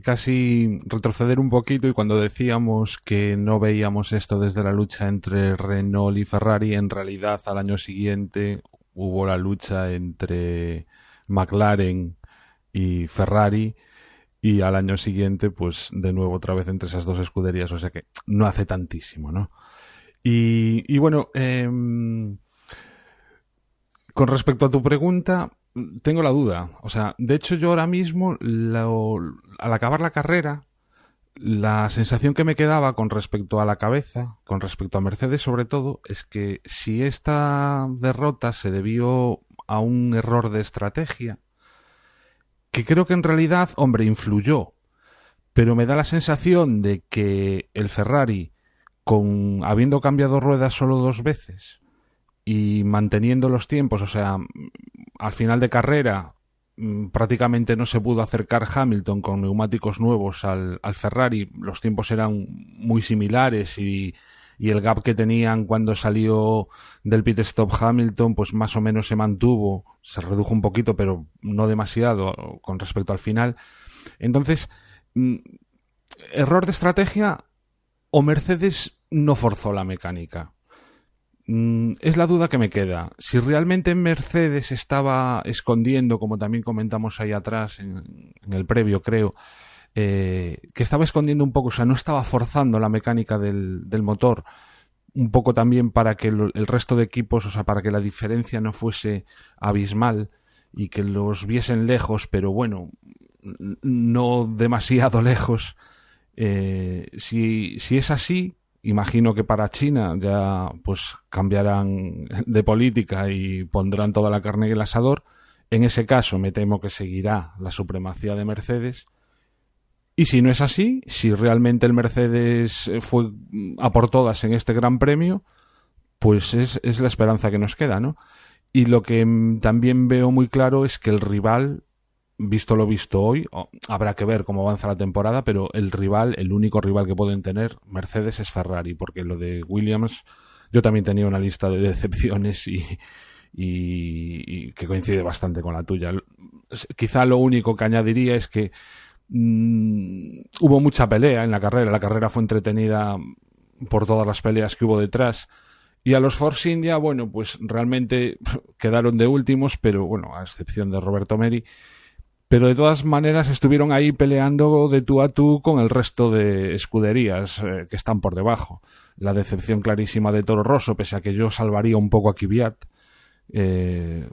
casi retroceder un poquito, y cuando decíamos que no veíamos esto desde la lucha entre Renault y Ferrari, en realidad al año siguiente hubo la lucha entre McLaren y Ferrari, y al año siguiente pues de nuevo otra vez entre esas dos escuderías, o sea que no hace tantísimo, ¿no? Y bueno, con respecto a tu pregunta, tengo la duda. O sea, de hecho yo ahora mismo, al acabar la carrera, la sensación que me quedaba con respecto a la cabeza, con respecto a Mercedes sobre todo, es que si esta derrota se debió a un error de estrategia, que creo que en realidad, hombre, influyó, pero me da la sensación de que el Ferrari, habiendo cambiado ruedas solo 2 veces y manteniendo los tiempos, o sea, al final de carrera prácticamente no se pudo acercar Hamilton con neumáticos nuevos al Ferrari, los tiempos eran muy similares y el gap que tenían cuando salió del pit stop Hamilton pues más o menos se mantuvo, se redujo un poquito pero no demasiado con respecto al final. Entonces, error de estrategia o Mercedes no forzó la mecánica. Es la duda que me queda. Si realmente Mercedes estaba escondiendo, como también comentamos ahí atrás en el previo, creo, que estaba escondiendo un poco, o sea, no estaba forzando la mecánica del motor, un poco también para que el resto de equipos, o sea, para que la diferencia no fuese abismal y que los viesen lejos, pero bueno, no demasiado lejos. Si es así, imagino que para China ya pues cambiarán de política y pondrán toda la carne en el asador. En ese caso me temo que seguirá la supremacía de Mercedes. Y si no es así, si realmente el Mercedes fue a por todas en este Gran Premio, pues es la esperanza que nos queda, ¿no? Y lo que también veo muy claro es que el rival, visto lo visto hoy, habrá que ver cómo avanza la temporada, pero el único rival que pueden tener Mercedes es Ferrari, porque lo de Williams, yo también tenía una lista de decepciones y que coincide bastante con la tuya. Quizá lo único que añadiría es que hubo mucha pelea en la carrera fue entretenida por todas las peleas que hubo detrás. Y a los Force India, bueno, pues realmente quedaron de últimos, pero bueno, a excepción de Roberto Meri. Pero de todas maneras estuvieron ahí peleando de tú a tú con el resto de escuderías que están por debajo. La decepción clarísima de Toro Rosso, pese a que yo salvaría un poco a Kvyat,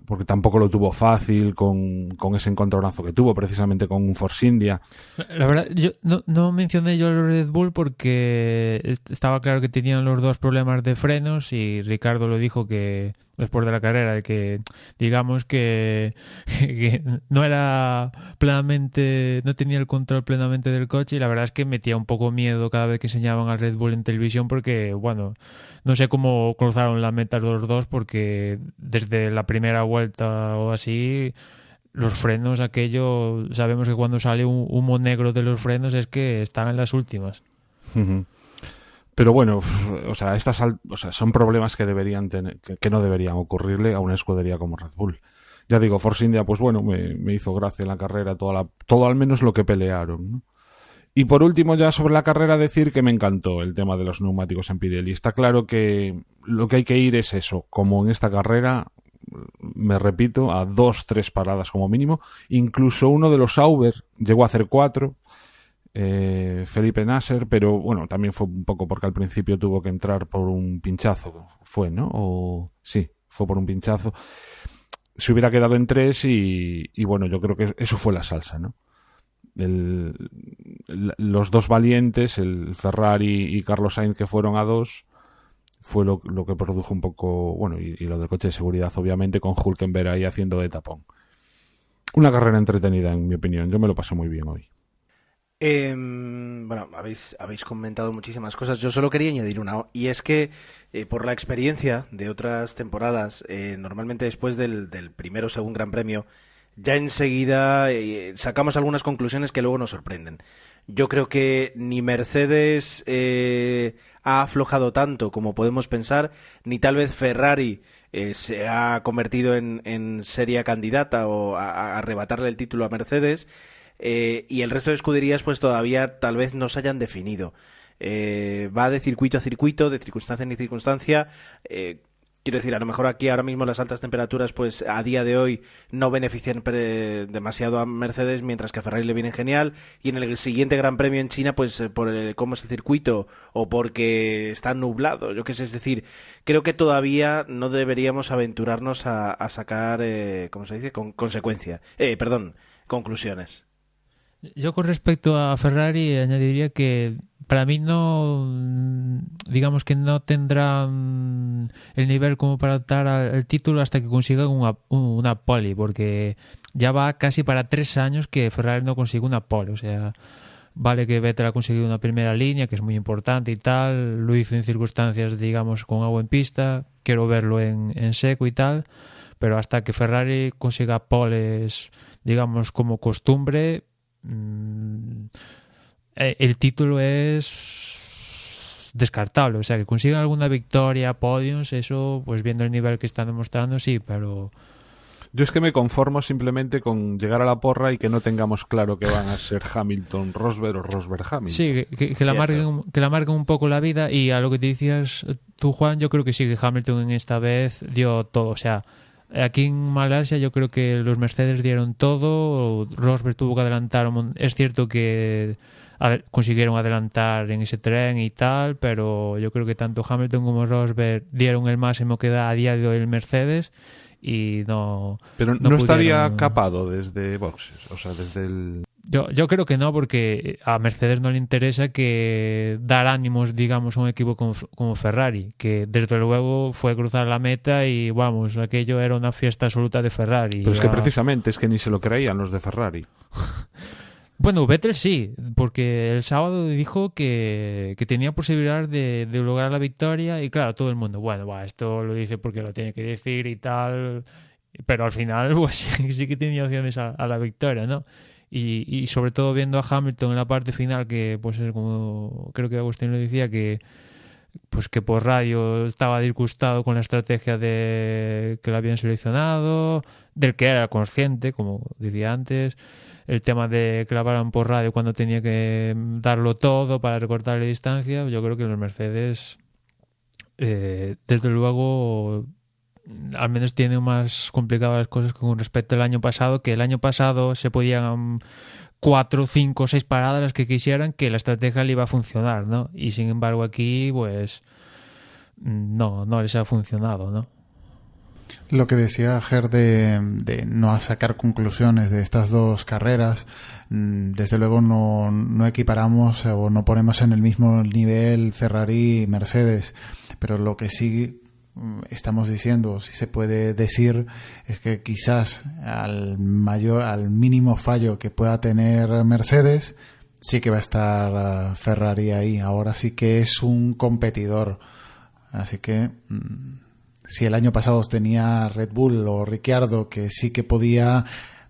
porque tampoco lo tuvo fácil con ese encontronazo que tuvo precisamente con un Force India. La verdad, yo no mencioné yo el Red Bull porque estaba claro que tenían los dos problemas de frenos y Ricardo lo dijo que después de la carrera, que digamos que no era plenamente, no tenía el control plenamente del coche, y la verdad es que metía un poco miedo cada vez que enseñaban al Red Bull en televisión, porque bueno, no sé cómo cruzaron la meta los dos, porque desde la primera vuelta o así los frenos, aquello, sabemos que cuando sale un humo negro de los frenos es que están en las últimas. Uh-huh. Pero bueno, o sea, son problemas que deberían tener, que no deberían ocurrirle a una escudería como Red Bull. Ya digo, Force India, pues bueno, me hizo gracia en la carrera, todo al menos lo que pelearon, ¿no? Y por último, ya sobre la carrera, decir que me encantó el tema de los neumáticos en Pirelli. Está claro que lo que hay que ir es eso, como en esta carrera, me repito, a 2-3 paradas como mínimo. Incluso uno de los Sauber llegó a hacer 4. Felipe Nasser, pero bueno, también fue un poco porque al principio tuvo que entrar por un pinchazo, sí, fue por un pinchazo. Se hubiera quedado en 3 y bueno, yo creo que eso fue la salsa, ¿no? Los dos valientes, el Ferrari y Carlos Sainz, que fueron a 2, fue lo que produjo un poco, bueno, y lo del coche de seguridad, obviamente, con Hülkenberg ahí haciendo de tapón. Una carrera entretenida, en mi opinión. Yo me lo pasé muy bien hoy. Bueno, habéis comentado muchísimas cosas. Yo solo quería añadir una, y es que por la experiencia de otras temporadas, normalmente después del primero o segundo Gran Premio, ya enseguida sacamos algunas conclusiones que luego nos sorprenden. Yo creo que ni Mercedes ha aflojado tanto como podemos pensar, ni tal vez Ferrari se ha convertido en seria candidata o a arrebatarle el título a Mercedes. Y el resto de escuderías pues todavía tal vez no se hayan definido. Va de circuito a circuito, de circunstancia en circunstancia. Quiero decir, a lo mejor aquí ahora mismo las altas temperaturas, pues a día de hoy no benefician demasiado a Mercedes, mientras que a Ferrari le viene genial. Y en el siguiente Gran Premio en China, pues por cómo es el circuito o porque está nublado, yo qué sé. Es decir, creo que todavía no deberíamos aventurarnos a sacar, ¿cómo se dice? Conclusiones. Yo con respecto a Ferrari añadiría que para mí no, digamos que no tendrán el nivel como para optar al título hasta que consigan una pole, porque ya va casi para 3 años que Ferrari no consigue una pole. O sea, vale que Vettel ha conseguido una primera línea, que es muy importante y tal, lo hizo en circunstancias, digamos, con agua en pista, quiero verlo en seco y tal, pero hasta que Ferrari consiga poles, digamos, como costumbre, el título es descartable. O sea, que consigan alguna victoria, podiums, eso, pues viendo el nivel que están demostrando, sí, pero... Yo es que me conformo simplemente con llegar a la porra y que no tengamos claro que van a ser Hamilton Rosberg o Rosberg Hamilton. Sí, que la marquen un poco la vida. Y a lo que te decías tú, Juan, yo creo que sí, que Hamilton en esta vez dio todo. O sea, aquí en Malasia yo creo que los Mercedes dieron todo. Rosberg tuvo que adelantar. Es cierto que consiguieron adelantar en ese tren y tal, pero yo creo que tanto Hamilton como Rosberg dieron el máximo que da a día de hoy el Mercedes. Y no... Pero no estaría capado desde boxes, o sea, desde el... Yo creo que no, porque a Mercedes no le interesa que dar ánimos, digamos, a un equipo como Ferrari, que desde luego fue cruzar la meta y, vamos, aquello era una fiesta absoluta de Ferrari. Pero es que precisamente es que ni se lo creían los de Ferrari. Bueno, Vettel sí, porque el sábado dijo que tenía posibilidad de lograr la victoria y claro, todo el mundo, bueno, esto lo dice porque lo tiene que decir y tal, pero al final pues sí que tenía opciones a la victoria, ¿no? Y sobre todo viendo a Hamilton en la parte final, que pues es como creo que Agustín lo decía, que pues que por radio estaba disgustado con la estrategia de que lo habían seleccionado, del que era consciente, como decía antes, el tema de que clavaran por radio cuando tenía que darlo todo para recortarle distancia. Yo creo que los Mercedes desde luego al menos tienen más complicadas las cosas con respecto al año pasado, que el año pasado se podían 4, 5, 6 paradas las que quisieran, que la estrategia le iba a funcionar, ¿no? Y sin embargo aquí pues no les ha funcionado, ¿no? Lo que decía Ger de no sacar conclusiones de estas dos carreras, desde luego no equiparamos o no ponemos en el mismo nivel Ferrari y Mercedes, pero lo que sí estamos diciendo, si se puede decir, es que quizás al mínimo fallo que pueda tener Mercedes, sí que va a estar Ferrari ahí. Ahora sí que es un competidor. Así que si el año pasado tenía Red Bull o Ricciardo, que sí que podía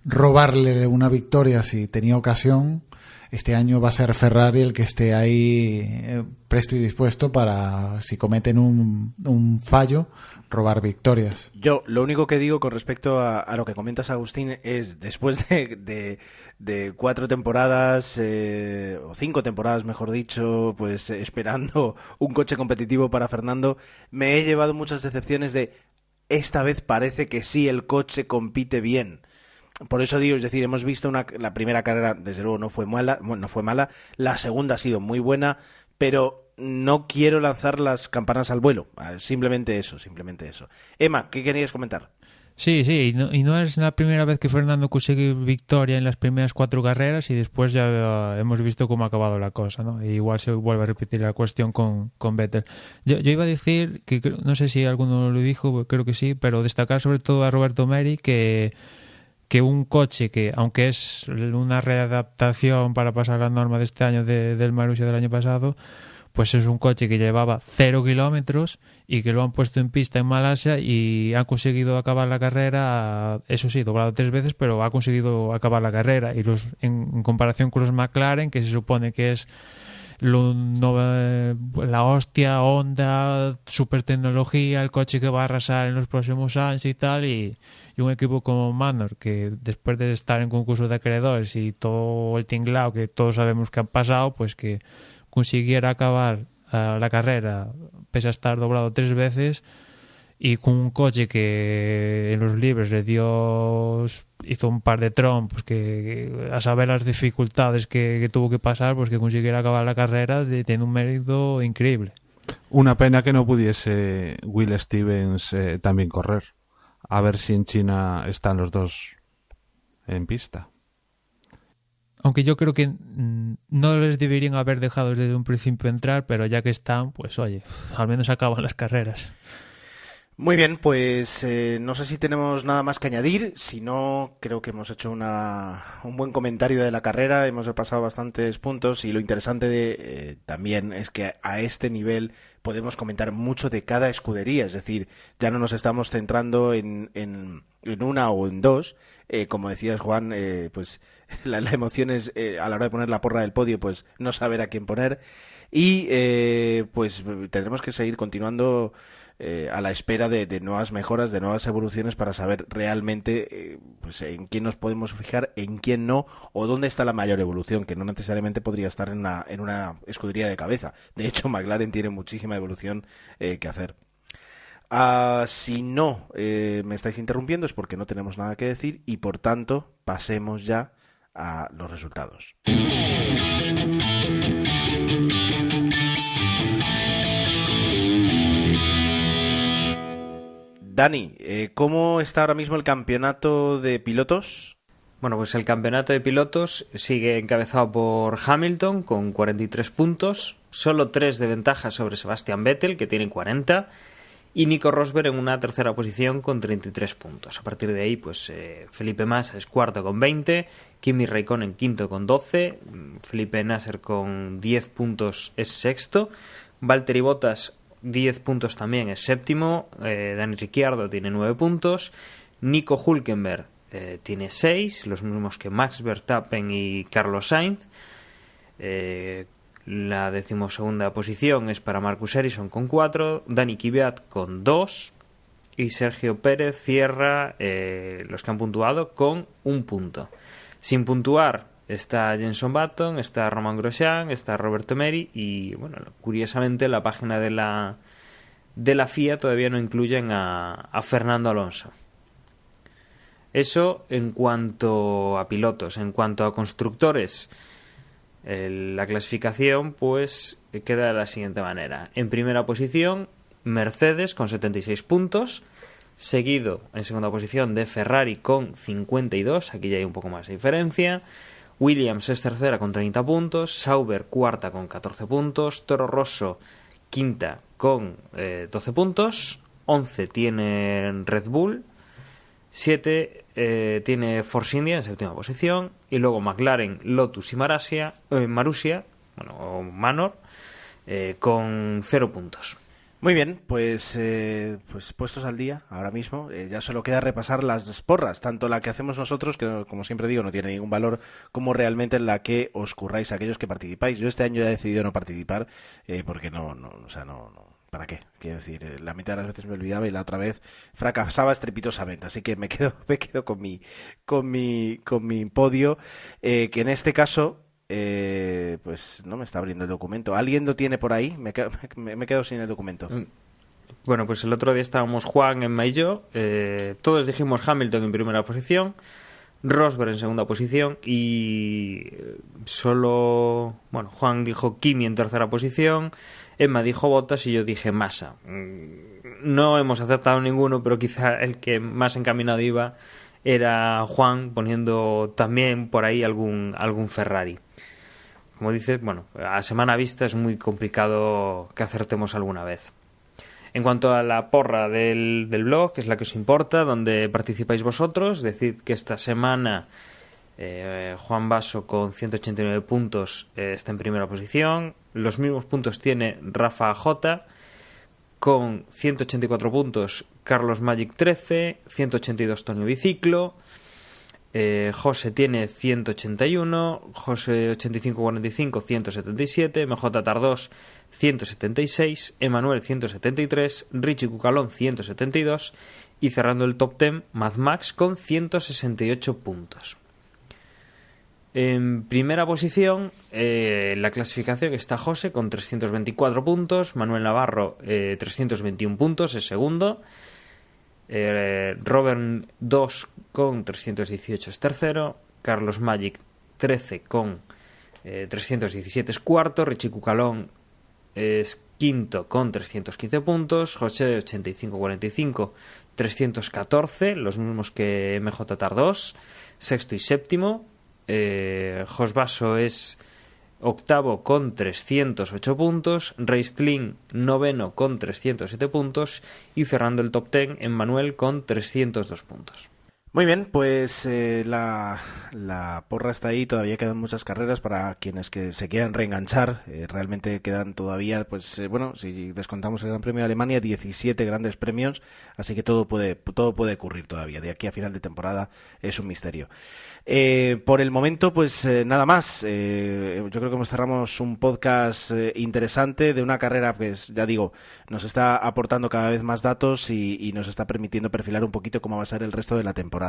robarle una victoria si tenía ocasión, este año va a ser Ferrari el que esté ahí presto y dispuesto para, si cometen un fallo, robar victorias. Yo lo único que digo con respecto a lo que comentas, Agustín, es después de 4 temporadas, o 5 temporadas, mejor dicho, pues esperando un coche competitivo para Fernando, me he llevado muchas decepciones de esta vez parece que sí el coche compite bien. Por eso digo, es decir, hemos visto la primera carrera, desde luego no fue mala, la segunda ha sido muy buena, pero no quiero lanzar las campanas al vuelo, simplemente eso. Emma, ¿qué querías comentar? Sí, y no es la primera vez que Fernando consigue victoria en las primeras 4 carreras y después ya hemos visto cómo ha acabado la cosa, ¿no? Y igual se vuelve a repetir la cuestión con Vettel. Yo iba a decir, que no sé si alguno lo dijo, creo que sí, pero destacar sobre todo a Roberto Meri, que un coche que, aunque es una readaptación para pasar la norma de este año del Marussia del año pasado, pues es un coche que llevaba 0 kilómetros y que lo han puesto en pista en Malasia y han conseguido acabar la carrera, eso sí, doblado 3 veces, pero ha conseguido acabar la carrera. Y en comparación con los McLaren, que se supone que es la hostia, Honda, super tecnología, el coche que va a arrasar en los próximos años y tal, y un equipo como Manor, que después de estar en concurso de acreedores y todo el tinglao que todos sabemos que han pasado, pues que consiguiera acabar la carrera pese a estar doblado 3 veces y con un coche que en los libres hizo un par de trompos, que a saber las dificultades que tuvo que pasar, pues que consiguiera acabar la carrera tiene un mérito increíble. Una pena que no pudiese Will Stevens también correr. A ver si en China están los dos en pista. Aunque yo creo que no les deberían haber dejado desde un principio entrar, pero ya que están, pues oye, al menos acaban las carreras. Muy bien, pues no sé si tenemos nada más que añadir. Si no, creo que hemos hecho un buen comentario de la carrera, hemos repasado bastantes puntos y lo interesante también es que a este nivel podemos comentar mucho de cada escudería, es decir, ya no nos estamos centrando en una o en dos. Como decías, Juan, pues la emoción es a la hora de poner la porra del podio, pues no saber a quién poner y pues tendremos que seguir continuando a la espera de nuevas mejoras, de nuevas evoluciones para saber realmente pues en quién nos podemos fijar, en quién no, o dónde está la mayor evolución, que no necesariamente podría estar en una escudería de cabeza. De hecho, McLaren tiene muchísima evolución que hacer. Si no me estáis interrumpiendo es porque no tenemos nada que decir y por tanto pasemos ya a los resultados. Dani, ¿cómo está ahora mismo el campeonato de pilotos? Bueno, pues el campeonato de pilotos sigue encabezado por Hamilton con 43 puntos, solo 3 de ventaja sobre Sebastian Vettel, que tiene 40, y Nico Rosberg en una tercera posición con 33 puntos. A partir de ahí, pues Felipe Massa es cuarto con 20, Kimi Räikkönen quinto con 12, Felipe Nasser con 10 puntos es sexto, Valtteri Bottas 10 puntos también es séptimo, Dani Ricciardo tiene 9 puntos, Nico Hülkenberg tiene 6, los mismos que Max Verstappen y Carlos Sainz. La decimosegunda posición es para Marcus Ericsson con 4, Dani Kvyat con 2 y Sergio Pérez cierra los que han puntuado con 1 punto. Sin puntuar está Jenson Button, está Romain Grosjean, está Roberto Meri y bueno, curiosamente la página de la FIA todavía no incluyen a Fernando Alonso. Eso en cuanto a pilotos. En cuanto a constructores, la clasificación pues queda de la siguiente manera. En primera posición Mercedes con 76 puntos, seguido en segunda posición de Ferrari con 52, aquí ya hay un poco más de diferencia. Williams es tercera con 30 puntos, Sauber cuarta con 14 puntos, Toro Rosso quinta con 12 puntos, 11 tiene Red Bull, 7 tiene Force India en séptima posición, y luego McLaren, Lotus y Marussia, o Manor, con 0 puntos. Muy bien, pues puestos al día ahora mismo, ya solo queda repasar las porras, tanto la que hacemos nosotros, que como siempre digo no tiene ningún valor, como realmente la que os curráis aquellos que participáis. Yo este año he decidido no participar porque no, ¿para qué? Quiero decir, la mitad de las veces me olvidaba y la otra vez fracasaba estrepitosamente, así que me quedo con mi podio, que en este caso pues no me está abriendo el documento. ¿Alguien lo tiene por ahí? Me quedo sin el documento. Bueno, pues el otro día estábamos Juan, Emma y yo. Todos dijimos Hamilton en primera posición, Rosberg en segunda posición y solo... Bueno, Juan dijo Kimi en tercera posición, Emma dijo Bottas y yo dije Massa. No hemos acertado ninguno, pero quizá el que más encaminado iba era Juan, poniendo también por ahí algún Ferrari. Como dices, bueno, a semana vista es muy complicado que acertemos alguna vez. En cuanto a la porra del blog, que es la que os importa, donde participáis vosotros, decid que esta semana Juan Basso con 189 puntos está en primera posición. Los mismos puntos tiene Rafa J con 184 puntos, Carlos Magic 13, 182 Tonio Biciclo, José tiene 181, José 8545 177, MJ Tardós 176, Emanuel 173, Richie Cucalón 172 y cerrando el top 10 Mad Max con 168 puntos. En primera posición, la clasificación está José con 324 puntos, Manuel Navarro 321 puntos, es segundo, Robert 2 con 318 es tercero, Carlos Magic 13 con 317 es cuarto, Richie Cucalón es quinto con 315 puntos, José 85-45 314, los mismos que MJ Tardós, sexto y séptimo. Jos Basso es octavo con 308 puntos, Reistlin noveno con 307 puntos y cerrando el top 10 Emmanuel con 302 puntos. Muy bien, pues la porra está ahí, todavía quedan muchas carreras para quienes que se quieran reenganchar, realmente quedan todavía, pues bueno, si descontamos el Gran Premio de Alemania, 17 grandes premios, así que todo puede ocurrir todavía, de aquí a final de temporada es un misterio. Por el momento, pues nada más, yo creo que cerramos un podcast interesante de una carrera que, ya digo, nos está aportando cada vez más datos y nos está permitiendo perfilar un poquito cómo va a ser el resto de la temporada.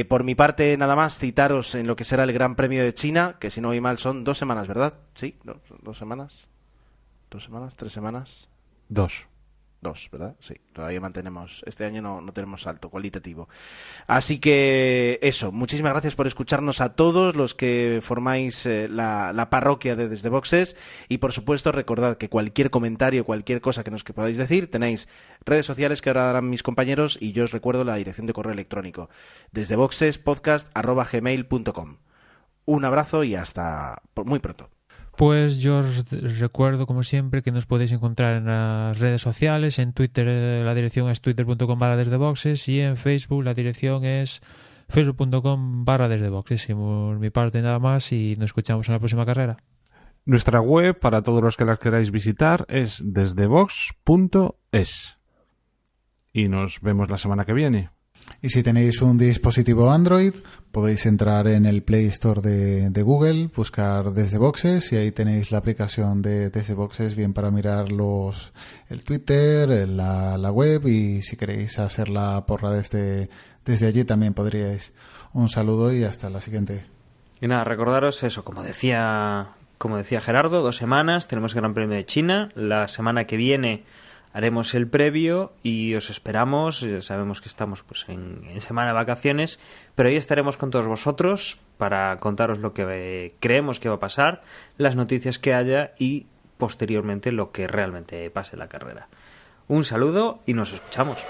Por mi parte, nada más, citaros en lo que será el Gran Premio de China, que si no voy mal son 2 semanas, ¿verdad? ¿Sí? ¿2 semanas? ¿2 semanas? ¿3 semanas? 2, ¿verdad? Sí, todavía mantenemos, este año no tenemos salto cualitativo. Así que eso, muchísimas gracias por escucharnos a todos los que formáis la parroquia de Desde Boxes y por supuesto recordad que cualquier comentario, cualquier cosa que podáis decir, tenéis redes sociales que ahora darán mis compañeros y yo os recuerdo la dirección de correo electrónico desdeboxespodcast@gmail.com. Un abrazo y hasta muy pronto. Pues yo os recuerdo, como siempre, que nos podéis encontrar en las redes sociales. En Twitter la dirección es twitter.com/desdeboxes y en Facebook la dirección es facebook.com/desdeboxes. Y por mi parte nada más y nos escuchamos en la próxima carrera. Nuestra web, para todos los que las queráis visitar, es desdebox.es. Y nos vemos la semana que viene. Y si tenéis un dispositivo Android, podéis entrar en el Play Store de Google, buscar Desde Boxes y ahí tenéis la aplicación de Desde Boxes, bien para mirar el Twitter, la web, y si queréis hacer la porra desde allí también podríais. Un saludo y hasta la siguiente. Y nada, recordaros eso, como decía Gerardo, 2 semanas, tenemos el Gran Premio de China, la semana que viene haremos el previo y os esperamos. Sabemos que estamos pues en semana de vacaciones, pero ahí estaremos con todos vosotros para contaros lo que creemos que va a pasar, las noticias que haya y posteriormente lo que realmente pase en la carrera. Un saludo y nos escuchamos.